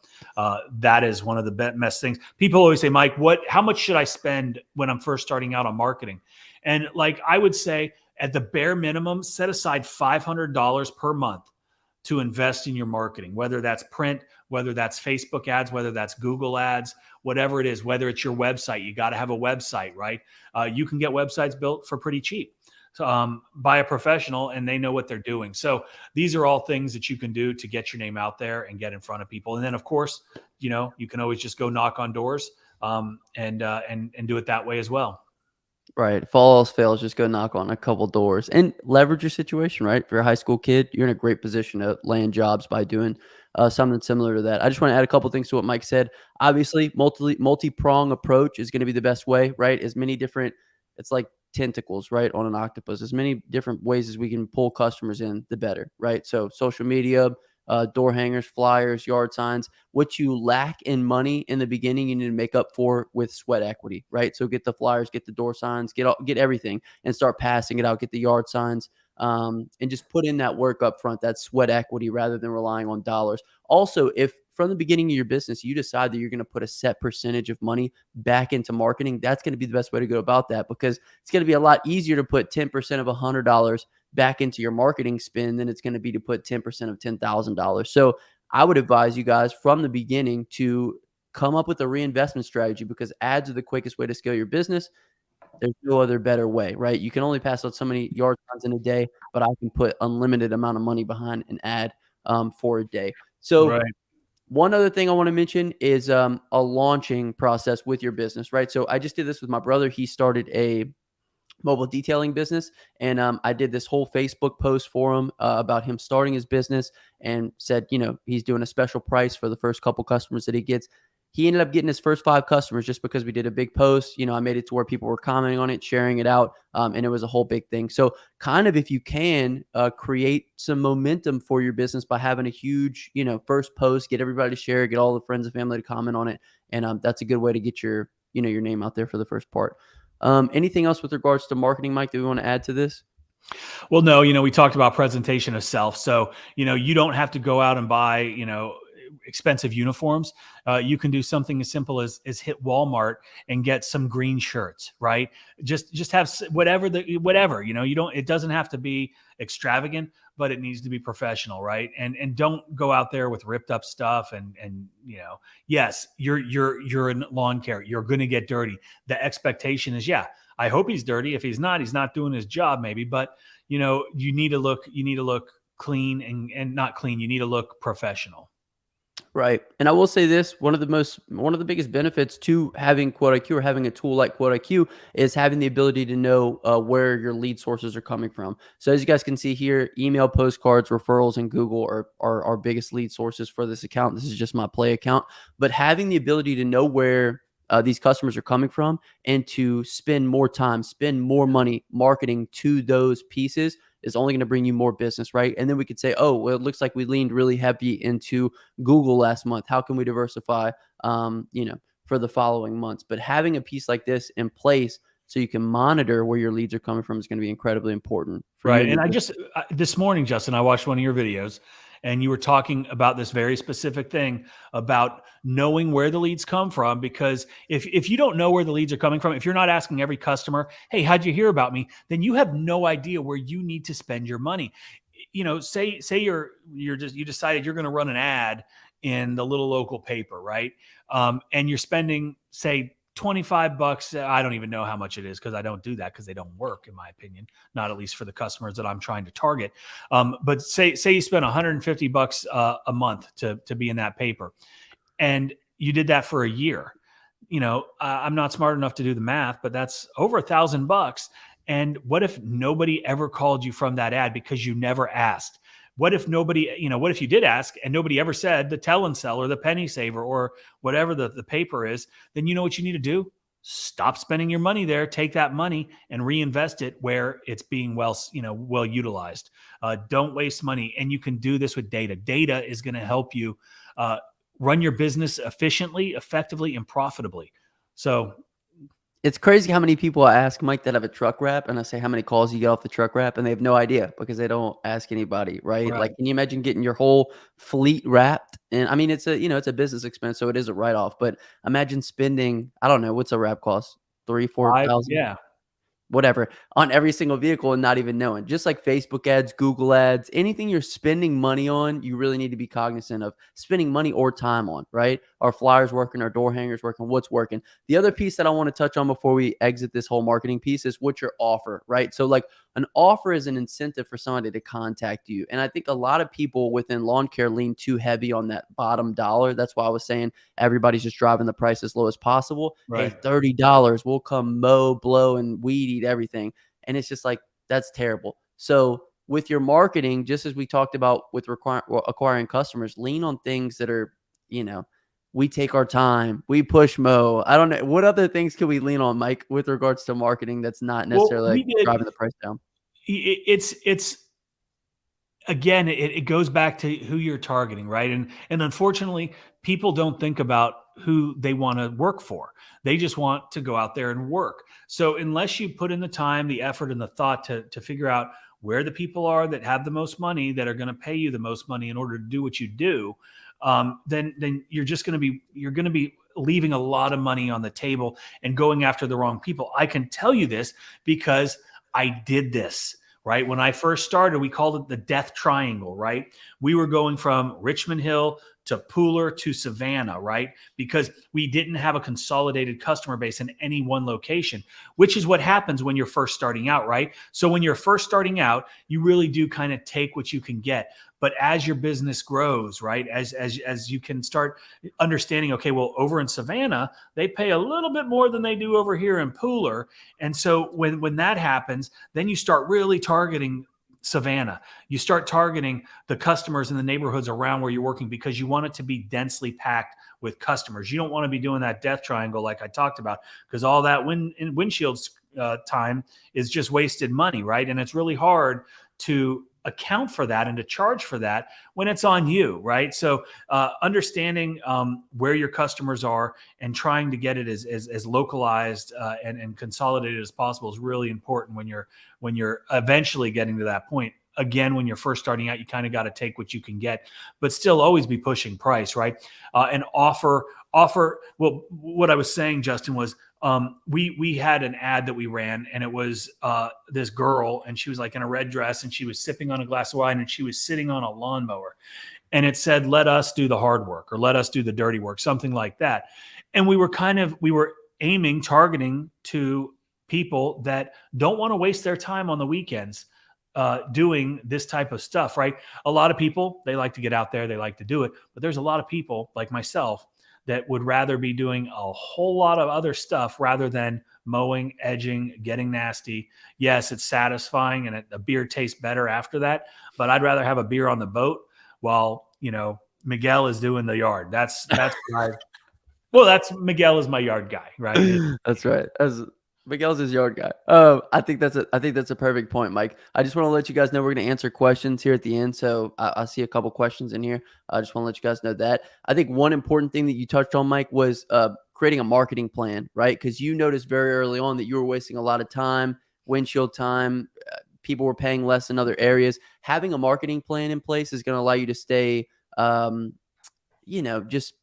that is one of the best things. People always say, Mike, how much should I spend when I'm first starting out on marketing? And like I would say, at the bare minimum, set aside $500 per month to invest in your marketing, whether that's print, whether that's Facebook ads, whether that's Google ads, whatever it is, whether it's your website. You got to have a website, right? You can get websites built for pretty cheap by a professional, and they know what they're doing. So these are all things that you can do to get your name out there and get in front of people. And then of course, you can always just go knock on doors and do it that way as well. Right. If all else fails, just go knock on a couple doors and leverage your situation, right? If you're a high school kid, you're in a great position to land jobs by doing something similar to that. I just want to add a couple things to what Mike said. Obviously, multi-prong approach is going to be the best way, right? It's like tentacles, right, on an octopus. As many different ways as we can pull customers in, the better, right? So social media, door hangers, flyers, yard signs. What you lack in money in the beginning, you need to make up for with sweat equity, right? So get the flyers, get the door signs, get everything, and start passing it out. Get the yard signs, and just put in that work up front, that sweat equity, rather than relying on dollars. Also, if from the beginning of your business you decide that you're going to put a set percentage of money back into marketing, that's going to be the best way to go about that, because it's going to be a lot easier to put 10% of $100 back into your marketing spend than it's going to be to put 10% of $10,000. So I would advise you guys from the beginning to come up with a reinvestment strategy, because ads are the quickest way to scale your business. There's no other better way, right? You can only pass out so many yard signs in a day, but I can put unlimited amount of money behind an ad for a day. So Right. one other thing I want to mention is a launching process with your business, right? So I just did this with my brother. He started a mobile detailing business, and I did this whole Facebook post for him about him starting his business, and said, he's doing a special price for the first couple customers that he gets. He ended up getting his first 5 customers just because we did a big post. I made it to where people were commenting on it, sharing it out, and it was a whole big thing. So kind of, if you can, create some momentum for your business by having a huge, first post, get everybody to share, get all the friends and family to comment on it. And that's a good way to get your name out there for the first part. Anything else with regards to marketing, Mike, that we want to add to this? Well, no, we talked about presentation of self. So, you don't have to go out and buy, expensive uniforms. You can do something as simple as hit Walmart and get some green shirts, right? Just have whatever, you don't, it doesn't have to be extravagant, but it needs to be professional, right? And don't go out there with ripped up stuff. And yes, you're in lawn care. You're going to get dirty. The expectation is, yeah, I hope he's dirty. If he's not doing his job maybe, but you need to look clean and not clean. You need to look professional. Right. And I will say this, one of the biggest benefits to having Quote IQ, or having a tool like Quote IQ, is having the ability to know where your lead sources are coming from. So as you guys can see here, email, postcards, referrals, and Google are our biggest lead sources for this account. This is just my play account. But having the ability to know where these customers are coming from, and to spend more time, spend more money marketing to those pieces, is only going to bring you more business, right? And then we could say, oh, well, it looks like we leaned really heavy into Google last month. How can we diversify, for the following months? But having a piece like this in place so you can monitor where your leads are coming from is going to be incredibly important for you. Right. And this morning, Justin, I watched one of your videos, and you were talking about this very specific thing about knowing where the leads come from. Because if you don't know where the leads are coming from, if you're not asking every customer, hey, how'd you hear about me? Then you have no idea where you need to spend your money. Say you decided you're going to run an ad in the little local paper, right? And you're spending, say, $25. I don't even know how much it is, because I don't do that, because they don't work, in my opinion, not at least for the customers that I'm trying to target. But say you spend $150 a month to be in that paper, and you did that for a year. I'm not smart enough to do the math, but that's over $1,000. And what if nobody ever called you from that ad because you never asked? What if what if you did ask and nobody ever said the tell and sell or the penny saver or whatever the paper is? Then you know what you need to do? Stop spending your money there. Take that money and reinvest it where it's being well utilized. Don't waste money. And you can do this with data. Data is going to help you run your business efficiently, effectively, and profitably. So it's crazy how many people I ask, Mike, that have a truck wrap, and I say, how many calls you get off the truck wrap? And they have no idea, because they don't ask anybody, right? right. Like, can you imagine getting your whole fleet wrapped? And I mean, it's a business expense, so it is a write-off. But imagine spending, I don't know, what's a wrap cost? 3, 4,000? Yeah. Whatever, on every single vehicle, and not even knowing. Just like Facebook ads, Google ads, anything you're spending money on, you really need to be cognizant of spending money or time on, right? Our flyers working, our door hangers working, what's working. The other piece that I want to touch on before we exit this whole marketing piece is what's your offer, right? So like, an offer is an incentive for somebody to contact you. And I think a lot of people within lawn care lean too heavy on that bottom dollar. That's why I was saying everybody's just driving the price as low as possible. Right. Hey, $30, we'll come mow, blow, and weed eat everything. And it's just like, that's terrible. So with your marketing, just as we talked about with acquiring customers, lean on things that are, we take our time, we push mow. I don't know. What other things can we lean on, Mike, with regards to marketing that's not necessarily we did. driving the price down? It's again, it goes back to who you're targeting, right? And unfortunately, people don't think about who they want to work for. They just want to go out there and work. So unless you put in the time, the effort, and the thought to figure out where the people are that have the most money, that are going to pay you the most money in order to do what you do, then you're going to be leaving a lot of money on the table and going after the wrong people. I can tell you this because I did this. Right. When I first started, we called it the death triangle, right? We were going from Richmond Hill to Pooler to Savannah, right? Because we didn't have a consolidated customer base in any one location, which is what happens when you're first starting out, right? So when you're first starting out, you really do kind of take what you can get. But as your business grows, right, as you can start understanding, okay, well, over in Savannah, they pay a little bit more than they do over here in Pooler. And so when that happens, then you start really targeting Savannah. You start targeting the customers in the neighborhoods around where you're working, because you want it to be densely packed with customers. You don't want to be doing that death triangle like I talked about, because all that windshield time is just wasted money, right? And it's really hard to account for that and to charge for that when it's on you, right? So understanding where your customers are and trying to get it as localized and consolidated as possible is really important when you're eventually getting to that point. Again, when you're first starting out, you kind of got to take what you can get, but still always be pushing price, right? And offer. Well, what I was saying, Justin, was we had an ad that we ran, and it was this girl, and she was like in a red dress, and she was sipping on a glass of wine, and she was sitting on a lawnmower, and it said, "Let us do the hard work," or "Let us do the dirty work," something like that. And we were targeting to people that don't want to waste their time on the weekends doing this type of stuff, right? A lot of people, they like to get out there, they like to do it, but there's a lot of people like myself that would rather be doing a whole lot of other stuff rather than mowing, edging, getting nasty. Yes, it's satisfying, and a beer tastes better after that, but I'd rather have a beer on the boat while, Miguel is doing the yard. That's Miguel is my yard guy, right? That's right. Miguel's his yard guy. I think that's a perfect point, Mike. I just want to let you guys know we're going to answer questions here at the end. So I see a couple questions in here. I just want to let you guys know that. I think one important thing that you touched on, Mike, was creating a marketing plan, right? Because you noticed very early on that you were wasting a lot of time, windshield time. People were paying less in other areas. Having a marketing plan in place is going to allow you to stay, just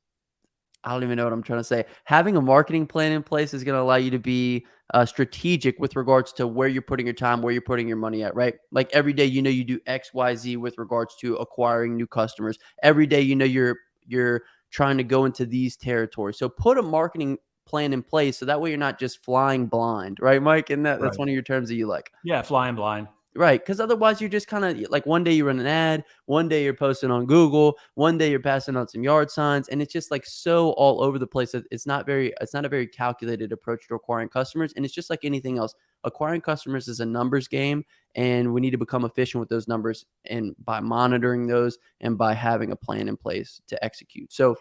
I don't even know what I'm trying to say. Having a marketing plan in place is going to allow you to be strategic with regards to where you're putting your time, where you're putting your money at, right? Like every day, you do X, Y, Z with regards to acquiring new customers. Every day, you're trying to go into these territories. So put a marketing plan in place so that way you're not just flying blind, right, Mike? And that's Right. one of your terms that you like. Yeah, flying blind. Right, because otherwise you're just kind of like one day you run an ad, one day you're posting on Google, one day you're passing out some yard signs, and it's just like so all over the place that it's not a very calculated approach to acquiring customers. And it's just like anything else. Acquiring customers is a numbers game, and we need to become efficient with those numbers and by monitoring those and by having a plan in place to execute. So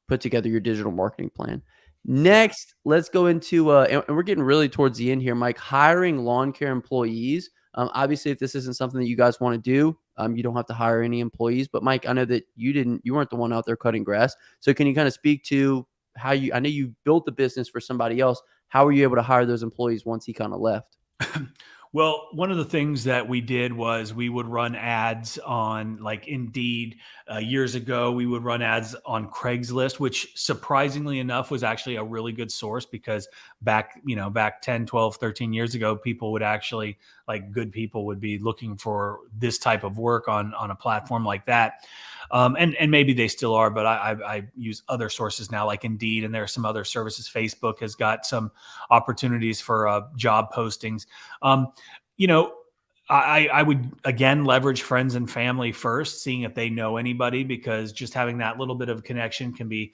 put together your digital marketing plan. Next, let's go into and we're getting really towards the end here, Mike, hiring lawn care employees. Obviously, if this isn't something that you guys want to do, you don't have to hire any employees. But Mike, I know that you weren't the one out there cutting grass. So can you kind of speak to how I know you built the business for somebody else. How were you able to hire those employees once he kind of left? Well, one of the things that we did was we would run ads on like Indeed. Years ago, we would run ads on Craigslist, which surprisingly enough was actually a really good source, because back 10, 12, 13 years ago, people would actually, like good people would be looking for this type of work on a platform like that. And maybe they still are, but I use other sources now like Indeed, and there are some other services. Facebook has got some opportunities for job postings. I would again leverage friends and family first, seeing if they know anybody, because just having that little bit of connection can be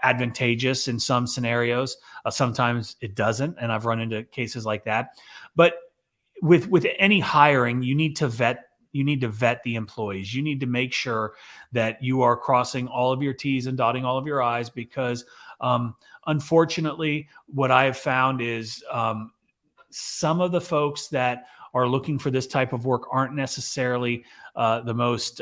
advantageous in some scenarios. Sometimes it doesn't, and I've run into cases like that. But with any hiring, you need to vet the employees. You need to make sure that you are crossing all of your T's and dotting all of your I's, because unfortunately, what I have found is some of the folks that are looking for this type of work aren't necessarily the most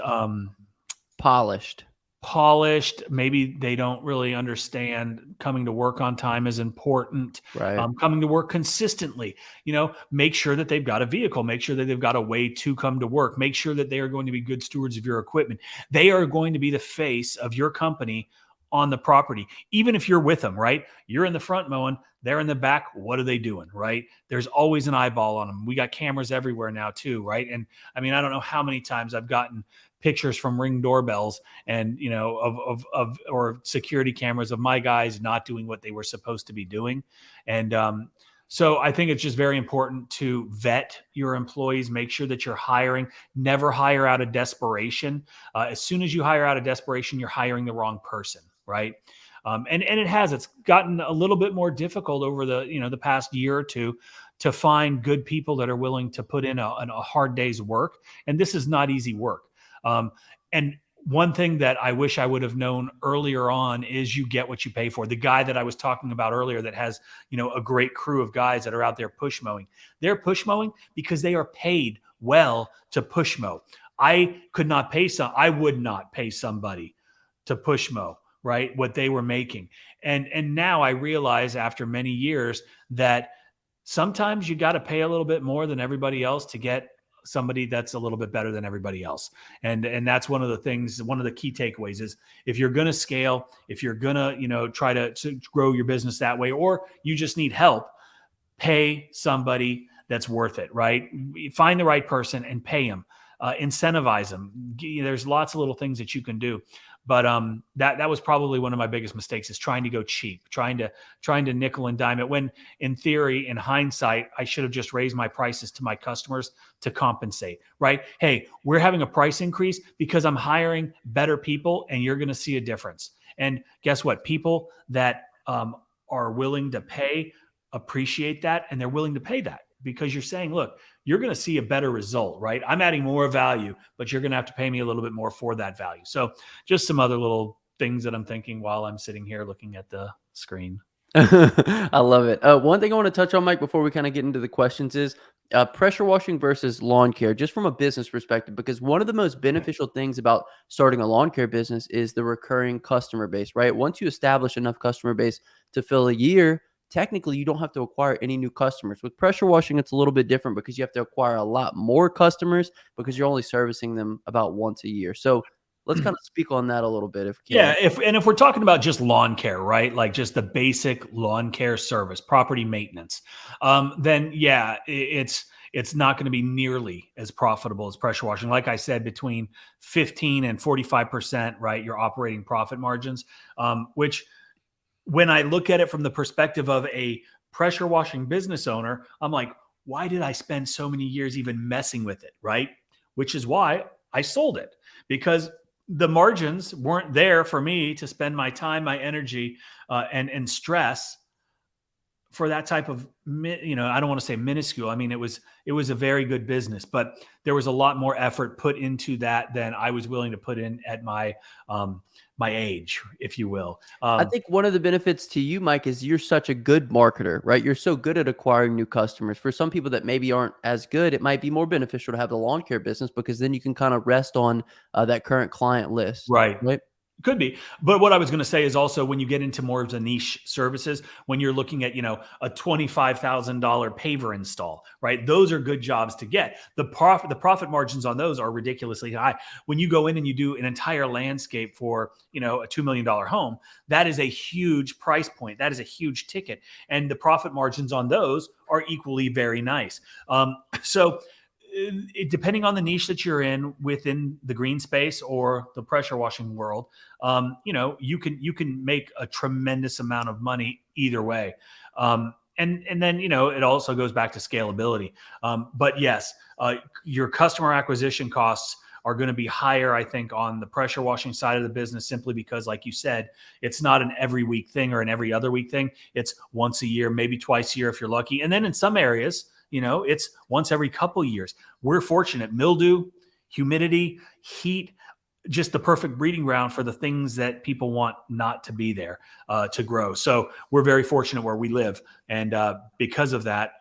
Polished. polished. Maybe they don't really understand coming to work on time is important. Right. Coming to work consistently, make sure that they've got a vehicle, make sure that they've got a way to come to work, make sure that they are going to be good stewards of your equipment. They are going to be the face of your company on the property, even if you're with them, right? You're in the front mowing, they're in the back. What are they doing, right? There's always an eyeball on them. We got cameras everywhere now too, right? And I mean, I don't know how many times I've gotten pictures from Ring doorbells and of or security cameras of my guys not doing what they were supposed to be doing. And so I think it's just very important to vet your employees, make sure that you're hiring, never hire out of desperation. As soon as you hire out of desperation, you're hiring the wrong person, right? And it's gotten a little bit more difficult over the past year or two to find good people that are willing to put in a hard day's work. And this is not easy work. And one thing that I wish I would have known earlier on is you get what you pay for. The guy that I was talking about earlier that has, a great crew of guys that are out there push mowing. They're push mowing because they are paid well to push mow. I would not pay somebody to push mow, right? What they were making. And now I realize after many years that sometimes you got to pay a little bit more than everybody else to get somebody that's a little bit better than everybody else. And that's one of the things, one of the key takeaways is if you're going to scale, if you're going to, try to grow your business that way, or you just need help, pay somebody that's worth it, right? Find the right person and pay them, incentivize them. There's lots of little things that you can do. But that was probably one of my biggest mistakes is trying to go cheap, trying to nickel and dime it. When in theory, in hindsight, I should have just raised my prices to my customers to compensate, right? Hey, we're having a price increase because I'm hiring better people and you're going to see a difference. And guess what? People that are willing to pay appreciate that, and they're willing to pay that because you're saying, look, you're going to see a better result, right? I'm adding more value, but you're going to have to pay me a little bit more for that value. So just some other little things that I'm thinking while I'm sitting here looking at the screen. I love it. One thing I want to touch on, Mike, before we kind of get into the questions is pressure washing versus lawn care, just from a business perspective, because one of the most beneficial things about starting a lawn care business is the recurring customer base, right? Once you establish enough customer base to fill a year, technically you don't have to acquire any new customers. With pressure washing, it's a little bit different because you have to acquire a lot more customers because you're only servicing them about once a year. So let's kind of speak on that a little bit if we can. Yeah, if we're talking about just lawn care, right? Like just the basic lawn care service, property maintenance, then yeah, it's not going to be nearly as profitable as pressure washing. Like I said, between 15 and 45%, right? Your operating profit margins, which when I look at it from the perspective of a pressure washing business owner, I'm like, why did I spend so many years even messing with it, right? Which is why I sold it, because the margins weren't there for me to spend my time, my energy, and stress for that type of, I don't want to say minuscule. I mean, it was a very good business, but there was a lot more effort put into that than I was willing to put in at my age, if you will. I think one of the benefits to you, Mike, is you're such a good marketer, right? You're so good at acquiring new customers. For some people that maybe aren't as good, it might be more beneficial to have the lawn care business because then you can kind of rest on that current client list. Right. Right. Could be. But what I was going to say is also when you get into more of the niche services, when you're looking at, a $25,000 paver install, right? Those are good jobs to get. The profit margins on those are ridiculously high. When you go in and you do an entire landscape for, a $2 million home, that is a huge price point. That is a huge ticket. And the profit margins on those are equally very nice. So depending on the niche that you're in within the green space or the pressure washing world, you can make a tremendous amount of money either way. And then, it also goes back to scalability. But yes, your customer acquisition costs are going to be higher, I think, on the pressure washing side of the business, simply because, like you said, it's not an every week thing or an every other week thing. It's once a year, maybe twice a year if you're lucky. And then in some areas, it's once every couple years. We're fortunate. Mildew, humidity, heat, just the perfect breeding ground for the things that people want not to be there to grow. So we're very fortunate where we live. And because of that,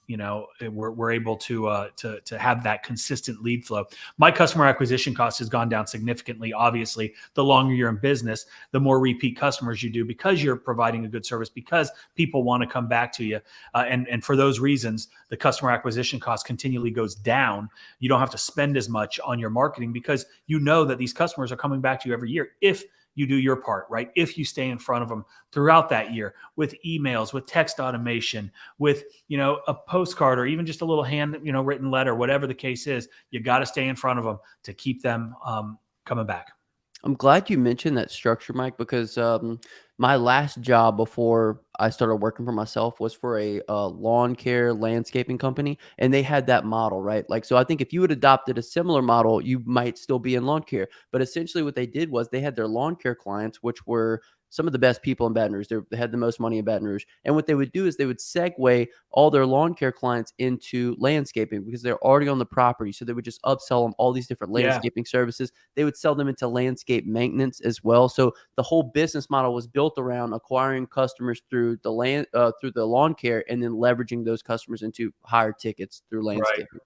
we're able to have that consistent lead flow. My customer acquisition cost has gone down significantly. Obviously, the longer you're in business, the more repeat customers you do, because you're providing a good service, because people want to come back to you. And for those reasons, the customer acquisition cost continually goes down. You don't have to spend as much on your marketing, because you know that these customers are coming back to you every year if you do your part, right? If you stay in front of them throughout that year with emails, with text automation, with, a postcard, or even just a little hand, written letter, whatever the case is, you got to stay in front of them to keep them coming back. I'm glad you mentioned that structure, Mike, because my last job before I started working for myself was for a lawn care landscaping company, and they had that model, right? Like, so I think if you had adopted a similar model, you might still be in lawn care. But essentially, what they did was they had their lawn care clients, which were some of the best people in Baton Rouge. They had the most money in Baton Rouge. And what they would do is they would segue all their lawn care clients into landscaping because they're already on the property. So they would just upsell them all these different Yeah, landscaping services. They would sell them into landscape maintenance as well. So the whole business model was built around acquiring customers through the lawn care, and then leveraging those customers into higher tickets through right. landscaping.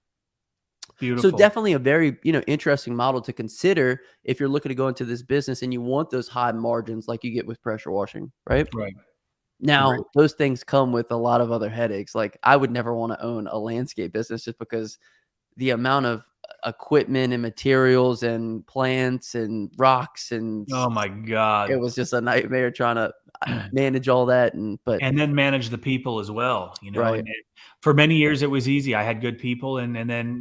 So Beautiful. definitely a very, interesting model to consider if you're looking to go into this business and you want those high margins like you get with pressure washing, right? Right. Agree. Now, those things come with a lot of other headaches. Like, I would never want to own a landscape business just because the amount of equipment and materials and plants and rocks, and Oh my it God. was just a nightmare trying to manage all that. And then manage the people as well, Right. and for many years it was easy. I had good people, and then,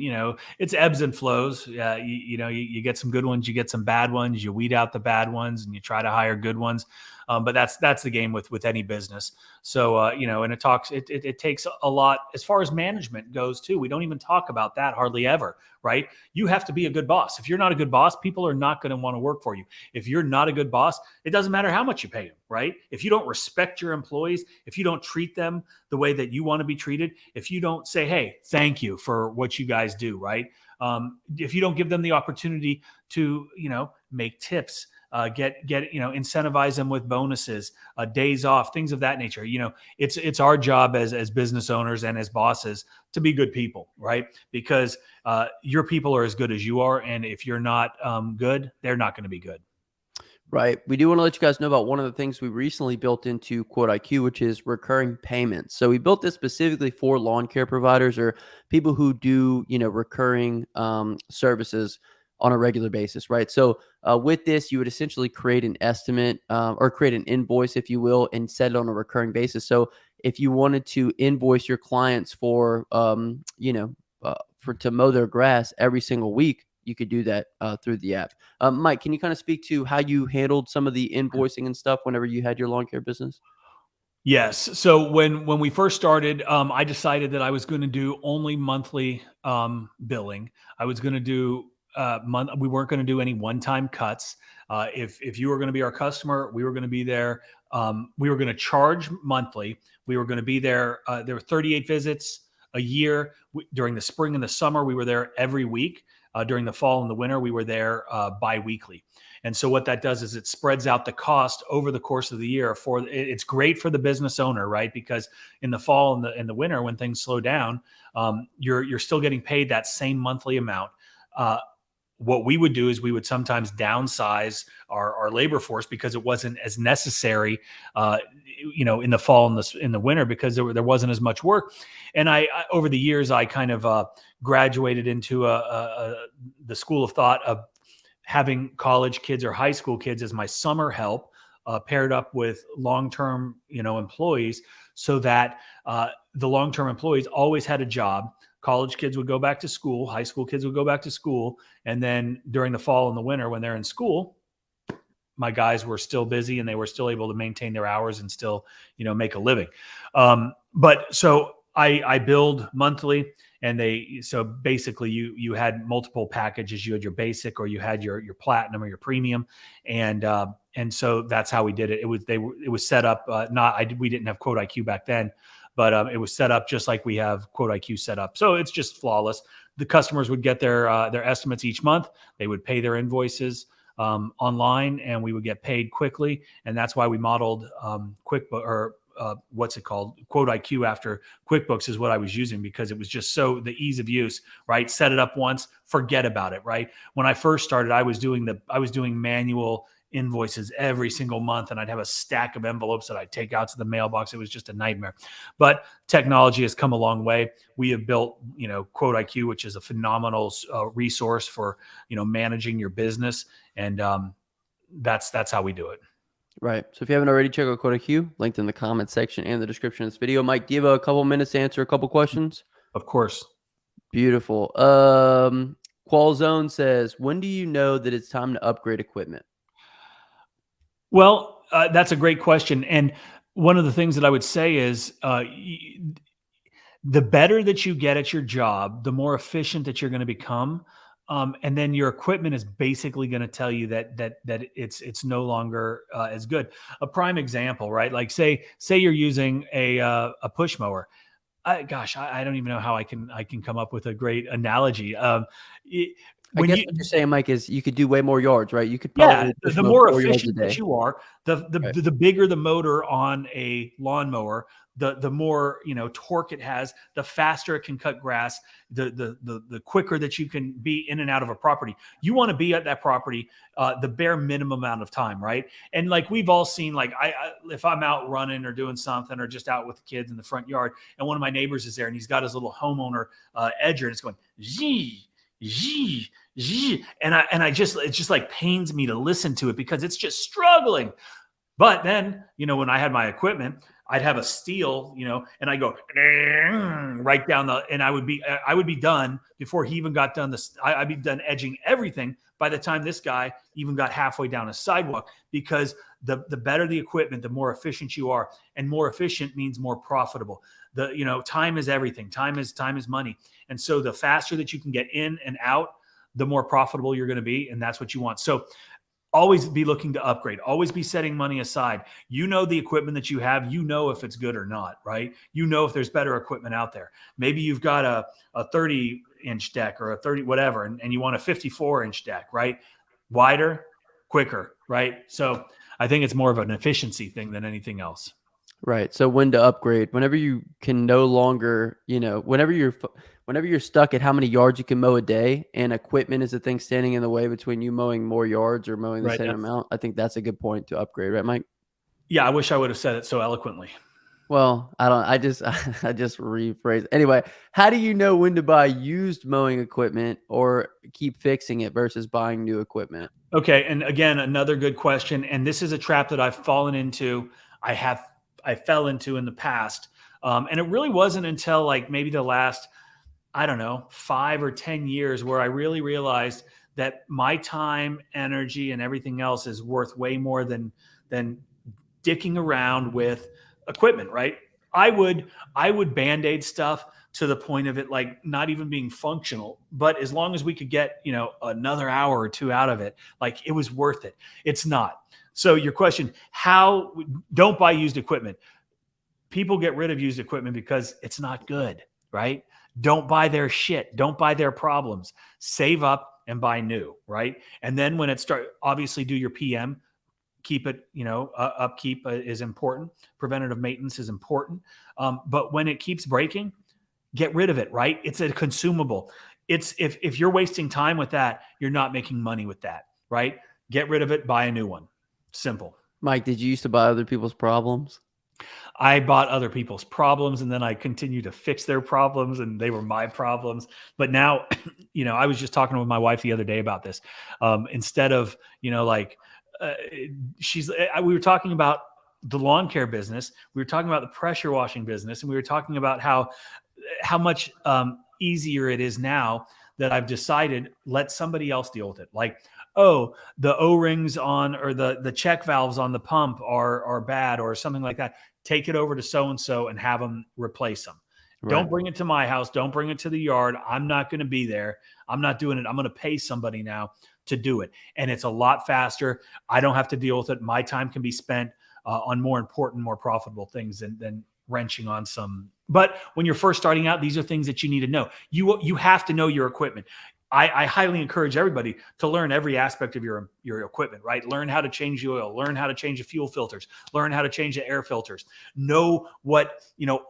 it's ebbs and flows. You get some good ones, you get some bad ones, you weed out the bad ones, and you try to hire good ones. But that's the game with any business. So, and it takes a lot as far as management goes too. We don't even talk about that hardly ever, right? You have to be a good boss. If you're not a good boss, people are not going to want to work for you. If you're not a good boss, it doesn't matter how much you pay them, right? If you don't respect your employees, if you don't treat them the way that you want to be treated, if you don't say, hey, thank you for what you guys do, right? If you don't give them the opportunity to, make tips, get incentivize them with bonuses, days off, things of that nature. It's our job as business owners and as bosses to be good people, right? Because your people are as good as you are, and if you're not good, they're not going to be good. Right. We do want to let you guys know about one of the things we recently built into Quote IQ, which is recurring payments. So we built this specifically for lawn care providers or people who do, recurring services on a regular basis, right? So with this, you would essentially create an estimate or create an invoice, if you will, and set it on a recurring basis. So if you wanted to invoice your clients for, to mow their grass every single week, you could do that through the app. Mike, can you kind of speak to how you handled some of the invoicing and stuff whenever you had your lawn care business? Yes. So when we first started, I decided that I was going to do only monthly billing. I was going to do we weren't going to do any one-time cuts. If you were going to be our customer, we were going to be there. We were going to charge monthly. We were going to be there. There were 38 visits a year. During the spring and the summer, we were there every week. During the fall and the winter, we were there bi-weekly. And so what that does is it spreads out the cost over the course of the year. It's great for the business owner, right? Because in the fall and the winter, when things slow down, you're still getting paid that same monthly amount. What we would do is we would sometimes downsize our labor force because it wasn't as necessary, in the fall and in the winter, because there wasn't as much work. And I over the years, I kind of graduated into the school of thought of having college kids or high school kids as my summer help, paired up with long-term, employees, so that the long-term employees always had a job. College kids would go back to school, high school kids would go back to school, and then during the fall and the winter, when they're in school, my guys were still busy and they were still able to maintain their hours and still, make a living. But so I billed monthly, and so basically you had multiple packages. You had your basic, or you had your platinum or your premium, and so that's how we did it. It was set up. We didn't have Quote IQ back then, but it was set up just like we have Quote IQ set up. So it's just flawless. The customers would get their estimates each month. They would pay their invoices online, and we would get paid quickly. And that's why we modeled what's it called? Quote IQ after QuickBooks is what I was using because it was just so the ease of use, right? Set it up once, forget about it, right? When I first started, I was doing manual invoices every single month, and I'd have a stack of envelopes that I'd take out to the mailbox. It was just a nightmare. But technology has come a long way. We have built, Quote IQ, which is a phenomenal resource for, managing your business, and that's how we do it. Right. So if you haven't already, check out Quote IQ, linked in the comment section and the description of this video. Mike, do you have a couple minutes to answer a couple questions? Of course. Beautiful. Qualzone says, when do you know that it's time to upgrade equipment? Well, that's a great question. And one of the things that I would say is the better that you get at your job, the more efficient that you're going to become. And then your equipment is basically going to tell you that it's no longer as good. A prime example, right? Like say you're using a push mower. I don't even know how I can come up with a great analogy. I guess what you're saying, Mike, is you could do way more yards, right? You could probably the more efficient that you are, the bigger the motor on a lawnmower, the more torque it has, the faster it can cut grass, the quicker that you can be in and out of a property. You want to be at that property the bare minimum amount of time, right? And like we've all seen, like if I'm out running or doing something or just out with the kids in the front yard, and one of my neighbors is there and he's got his little homeowner edger and it's going zee. And it just like pains me to listen to it because it's just struggling. But then, when I had my equipment, I'd have a steel, and I go right down and I would be done before he even got done. I'd be done edging everything by the time this guy even got halfway down a sidewalk, because the better the equipment, the more efficient you are, and more efficient means more profitable. Time is everything. Time is money. And so the faster that you can get in and out, the more profitable you're going to be. And that's what you want. So always be looking to upgrade, always be setting money aside. The equipment that you have, if it's good or not, right? If there's better equipment out there. Maybe you've got a 30-inch deck or a 30, whatever, and you want a 54-inch deck, right? Wider, quicker, right? So I think it's more of an efficiency thing than anything else. Right. So when to upgrade, whenever you can no longer, whenever you're stuck at how many yards you can mow a day, and equipment is the thing standing in the way between you mowing more yards or mowing the same amount, I think that's a good point to upgrade, right, Mike? Yeah, I wish I would have said it so eloquently. Well, I just rephrase. Anyway, how do you know when to buy used mowing equipment or keep fixing it versus buying new equipment? Okay. And again, another good question. And this is a trap that I've fallen into. I fell into in the past. And it really wasn't until like maybe the last, 5 or 10 years where I really realized that my time, energy, and everything else is worth way more than dicking around with equipment, right? I would Band-Aid stuff to the point of it like not even being functional, but as long as we could get, another hour or two out of it, like it was worth it. It's not. So your question, don't buy used equipment. People get rid of used equipment because it's not good, right? Don't buy their shit. Don't buy their problems. Save up and buy new, right? And then when obviously do your PM, keep it, upkeep is important. Preventative maintenance is important. But when it keeps breaking, get rid of it, right? It's a consumable. It's if you're wasting time with that, you're not making money with that, right? Get rid of it, buy a new one. Simple. Mike, did you used to buy other people's problems? I bought other people's problems, and then I continued to fix their problems, and they were my problems. But now, I was just talking with my wife the other day about this. Instead of, we were talking about the lawn care business. We were talking about the pressure washing business, and we were talking about how much easier it is now that I've decided let somebody else deal with it. Like, oh, the O-rings on or the check valves on the pump are bad or something like that. Take it over to so-and-so and have them replace them. Right. Don't bring it to my house. Don't bring it to the yard. I'm not going to be there. I'm not doing it. I'm going to pay somebody now to do it. And it's a lot faster. I don't have to deal with it. My time can be spent on more important, more profitable things than wrenching on some. But when you're first starting out, these are things that you need to know. You have to know your equipment. I highly encourage everybody to learn every aspect of your equipment, right? Learn how to change the oil, learn how to change the fuel filters, learn how to change the air filters, know what,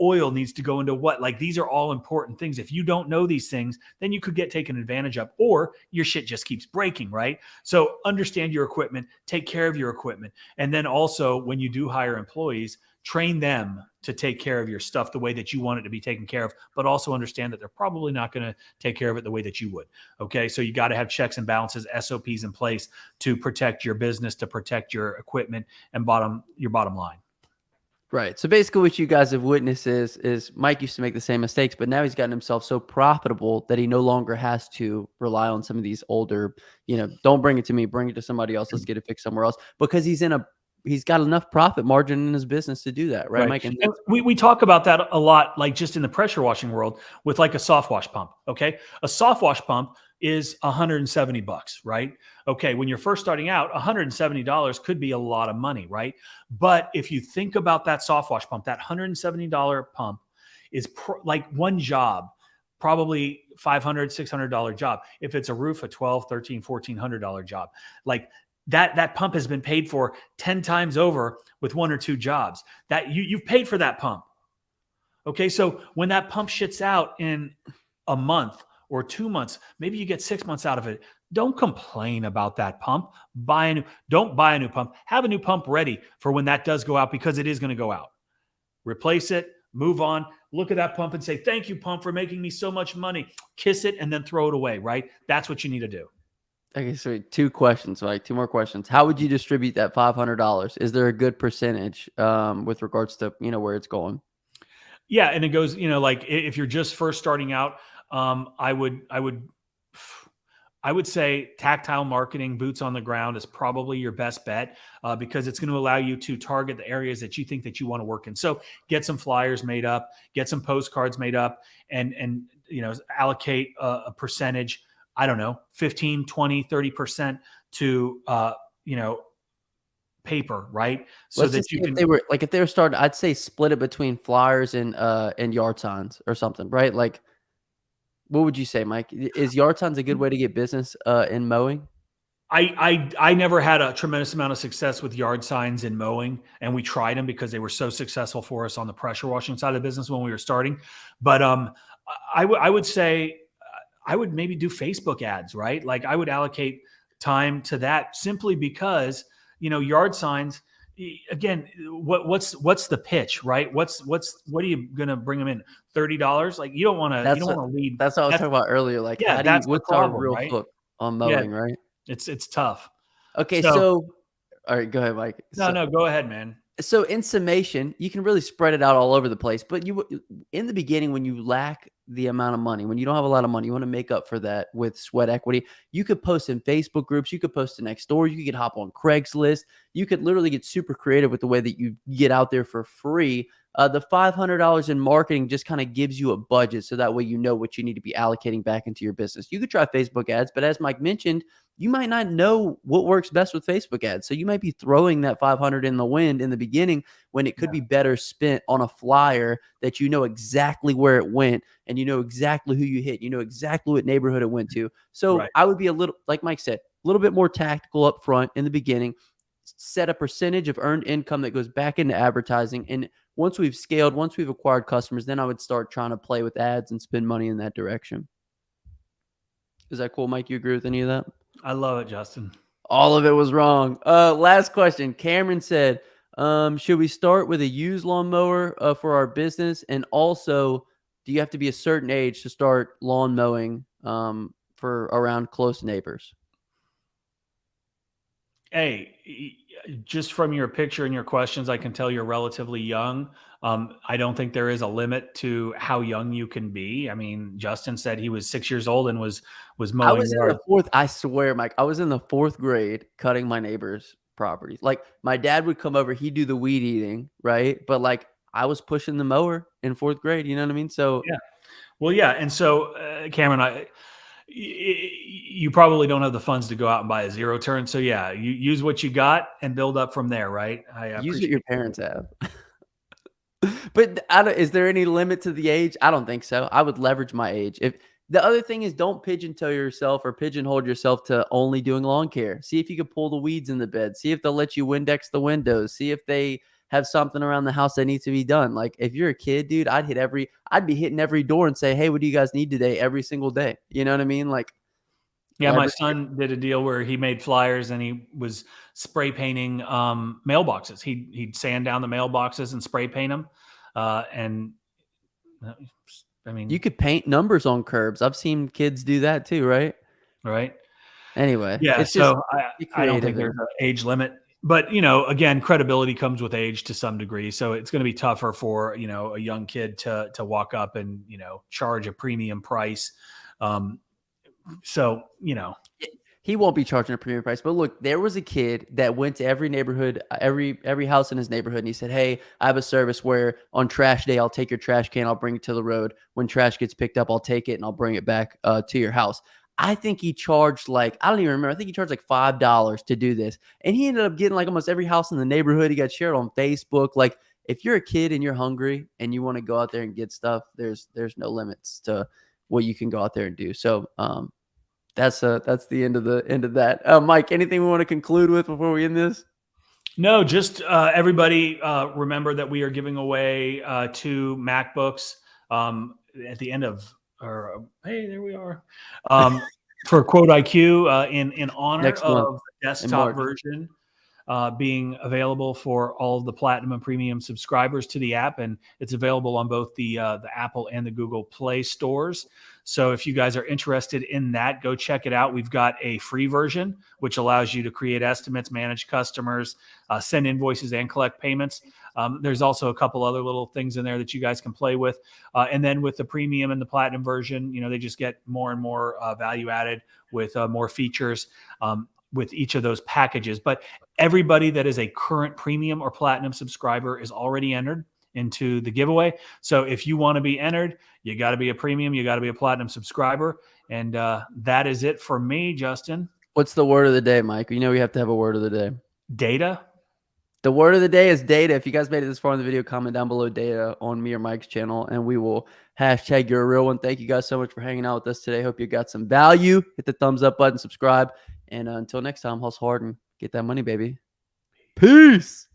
oil needs to go into what. Like, these are all important things. If you don't know these things, then you could get taken advantage of, or your shit just keeps breaking, right? So understand your equipment, take care of your equipment. And then also, when you do hire employees, train them to take care of your stuff the way that you want it to be taken care of, but also understand that they're probably not going to take care of it the way that you would. Okay. So you got to have checks and balances, SOPs in place to protect your business, to protect your equipment, and your bottom line. Right. So basically what you guys have witnessed is Mike used to make the same mistakes, but now he's gotten himself so profitable that he no longer has to rely on some of these older, don't bring it to me, bring it to somebody else. Let's get it fixed somewhere else, because he's got enough profit margin in his business to do that. Right, Mike? And we talk about that a lot, like just in the pressure washing world with like a soft wash pump. Okay. A soft wash pump is $170, right? Okay. When you're first starting out, $170 could be a lot of money, right? But if you think about that soft wash pump, that $170 pump is like one job, probably $500, $600 job. If it's a roof, a $1,200, $1,300, $1,400 job. Like, that pump has been paid for 10 times over with one or two jobs. That you've paid for that pump. Okay. So when that pump shits out in a month or 2 months, maybe you get 6 months out of it. Don't complain about that pump. Don't buy a new pump. Have a new pump ready for when that does go out, because it is going to go out. Replace it, move on, look at that pump and say, thank you, pump, for making me so much money. Kiss it and then throw it away, right? That's what you need to do. Okay, so two questions, like two more questions. How would you distribute that $500? Is there a good percentage with regards to, where it's going? Yeah. And it goes, like if you're just first starting out, I would say tactile marketing, boots on the ground, is probably your best bet, because it's going to allow you to target the areas that you think that you want to work in. So get some flyers made up, get some postcards made up, and allocate a percentage. I don't know, 15, 20, 30% to, paper, right? So Let's that just you say can, if they were starting, I'd say split it between flyers and yard signs or something, right? Like, what would you say, Mike? Is yard signs a good way to get business in mowing? I never had a tremendous amount of success with yard signs in mowing, and we tried them because they were so successful for us on the pressure washing side of the business when we were starting. But I would say I would maybe do Facebook ads, right? Like, I would allocate time to that, simply because, yard signs, again, what's the pitch, right? What are you going to bring them in? $30? Like, you don't want to lead. That's what I was talking about earlier. Like, Yeah, that's the what's our problem, real right? hook on Yeah, mowing, right? it's tough. Okay, So so all right, go ahead, Mike. no, go ahead, man. So in summation, you can really spread it out all over the place. But in the beginning, when you lack the amount of money, when you don't have a lot of money, you want to make up for that with sweat equity. You could post in Facebook groups. You could post to Nextdoor. You could hop on Craigslist. You could literally get super creative with the way that you get out there for free. The $500 in marketing just kind of gives you a budget, so that way you know what you need to be allocating back into your business. You could try Facebook ads, but as Mike mentioned, you might not know what works best with Facebook ads. So you might be throwing that 500 in the wind in the beginning, when it could be better spent on a flyer that you know exactly where it went, and you know exactly who you hit. You know exactly what neighborhood it went to. So Right. I would be a little, like Mike said, a little bit more tactical up front in the beginning, set a percentage of earned income that goes back into advertising. And once we've scaled, once we've acquired customers, then I would start trying to play with ads and spend money in that direction. Is that cool, Mike? You agree with any of that? I love it, Justin. All of it was wrong. Last question. Cameron said, should we start with a used lawnmower for our business? And also, do you have to be a certain age to start lawn mowing for around close neighbors? Hey, just from your picture and your questions, I can tell you're relatively young. I don't think there is a limit to how young you can be. I mean, Justin said he was 6 years old and was mowing I was in yards. the fourth. I swear, Mike, I was in the fourth grade cutting my neighbor's properties. Like, my dad would come over, he'd do the weed eating, right? But like, I was pushing the mower in fourth grade. You know what I mean? So Yeah. Well, yeah. And so, Cameron, you probably don't have the funds to go out and buy a zero turn. So yeah, you use what you got and build up from there, right? I use what appreciate your parents have. But is there any limit to the age? I don't think so. I would leverage my age. If The other thing is, don't pigeonhole yourself or pigeonhole yourself to only doing lawn care. See if you can pull the weeds in the bed. See if they'll let you Windex the windows. See if they have something around the house that needs to be done. Like if you're a kid, dude, I'd be hitting every door and say, hey, what do you guys need today? Every single day. You know what I mean? Like, Yeah, my son did a deal where he made flyers and he was spray painting mailboxes. He'd sand down the mailboxes and spray paint them. And I mean, you could paint numbers on curbs. I've seen kids do that too, right? right. Anyway, Yeah. it's So just I don't think there's an age limit, but again, credibility comes with age to some degree. So it's going to be tougher for, a young kid to walk up and, charge a premium price. So, he won't be charging a premium price. But look, there was a kid that went to every neighborhood, every house in his neighborhood, and he said, hey, I have a service where on trash day, I'll take your trash can, I'll bring it to the road. When trash gets picked up, I'll take it and I'll bring it back to your house. I think he charged I don't even remember. I think he charged like $5 to do this. And he ended up getting like almost every house in the neighborhood. He got shared on Facebook. Like if you're a kid and you're hungry and you want to go out there and get stuff, there's no limits to what you can go out there and do. So, that's the end of that. Mike, anything we want to conclude with before we end this? No, just everybody remember that we are giving away 2 MacBooks at the end of, hey, there we are, for Quote IQ in honor Next month, of the desktop version being available for all of the Platinum and Premium subscribers to the app, and it's available on both the Apple and the Google Play stores. So if you guys are interested in that, go check it out. We've got a free version, which allows you to create estimates, manage customers, send invoices, and collect payments. There's also a couple other little things in there that you guys can play with. And then with the premium and the platinum version, they just get more and more value added with more features with each of those packages. But everybody that is a current premium or platinum subscriber is already entered into the giveaway. So if you want to be entered, you got to be a premium, you got to be a platinum subscriber. And that is it for me, Justin. What's the word of the day, Mike? We have to have a word of the day. Data. The word of the day is data. If you guys made it this far in the video, comment down below data on me or Mike's channel, and we will hashtag you're a real one. Thank you guys so much for hanging out with us today. Hope you got some value. Hit the thumbs up button, subscribe. And until next time, hustle hard and get that money, baby. Peace.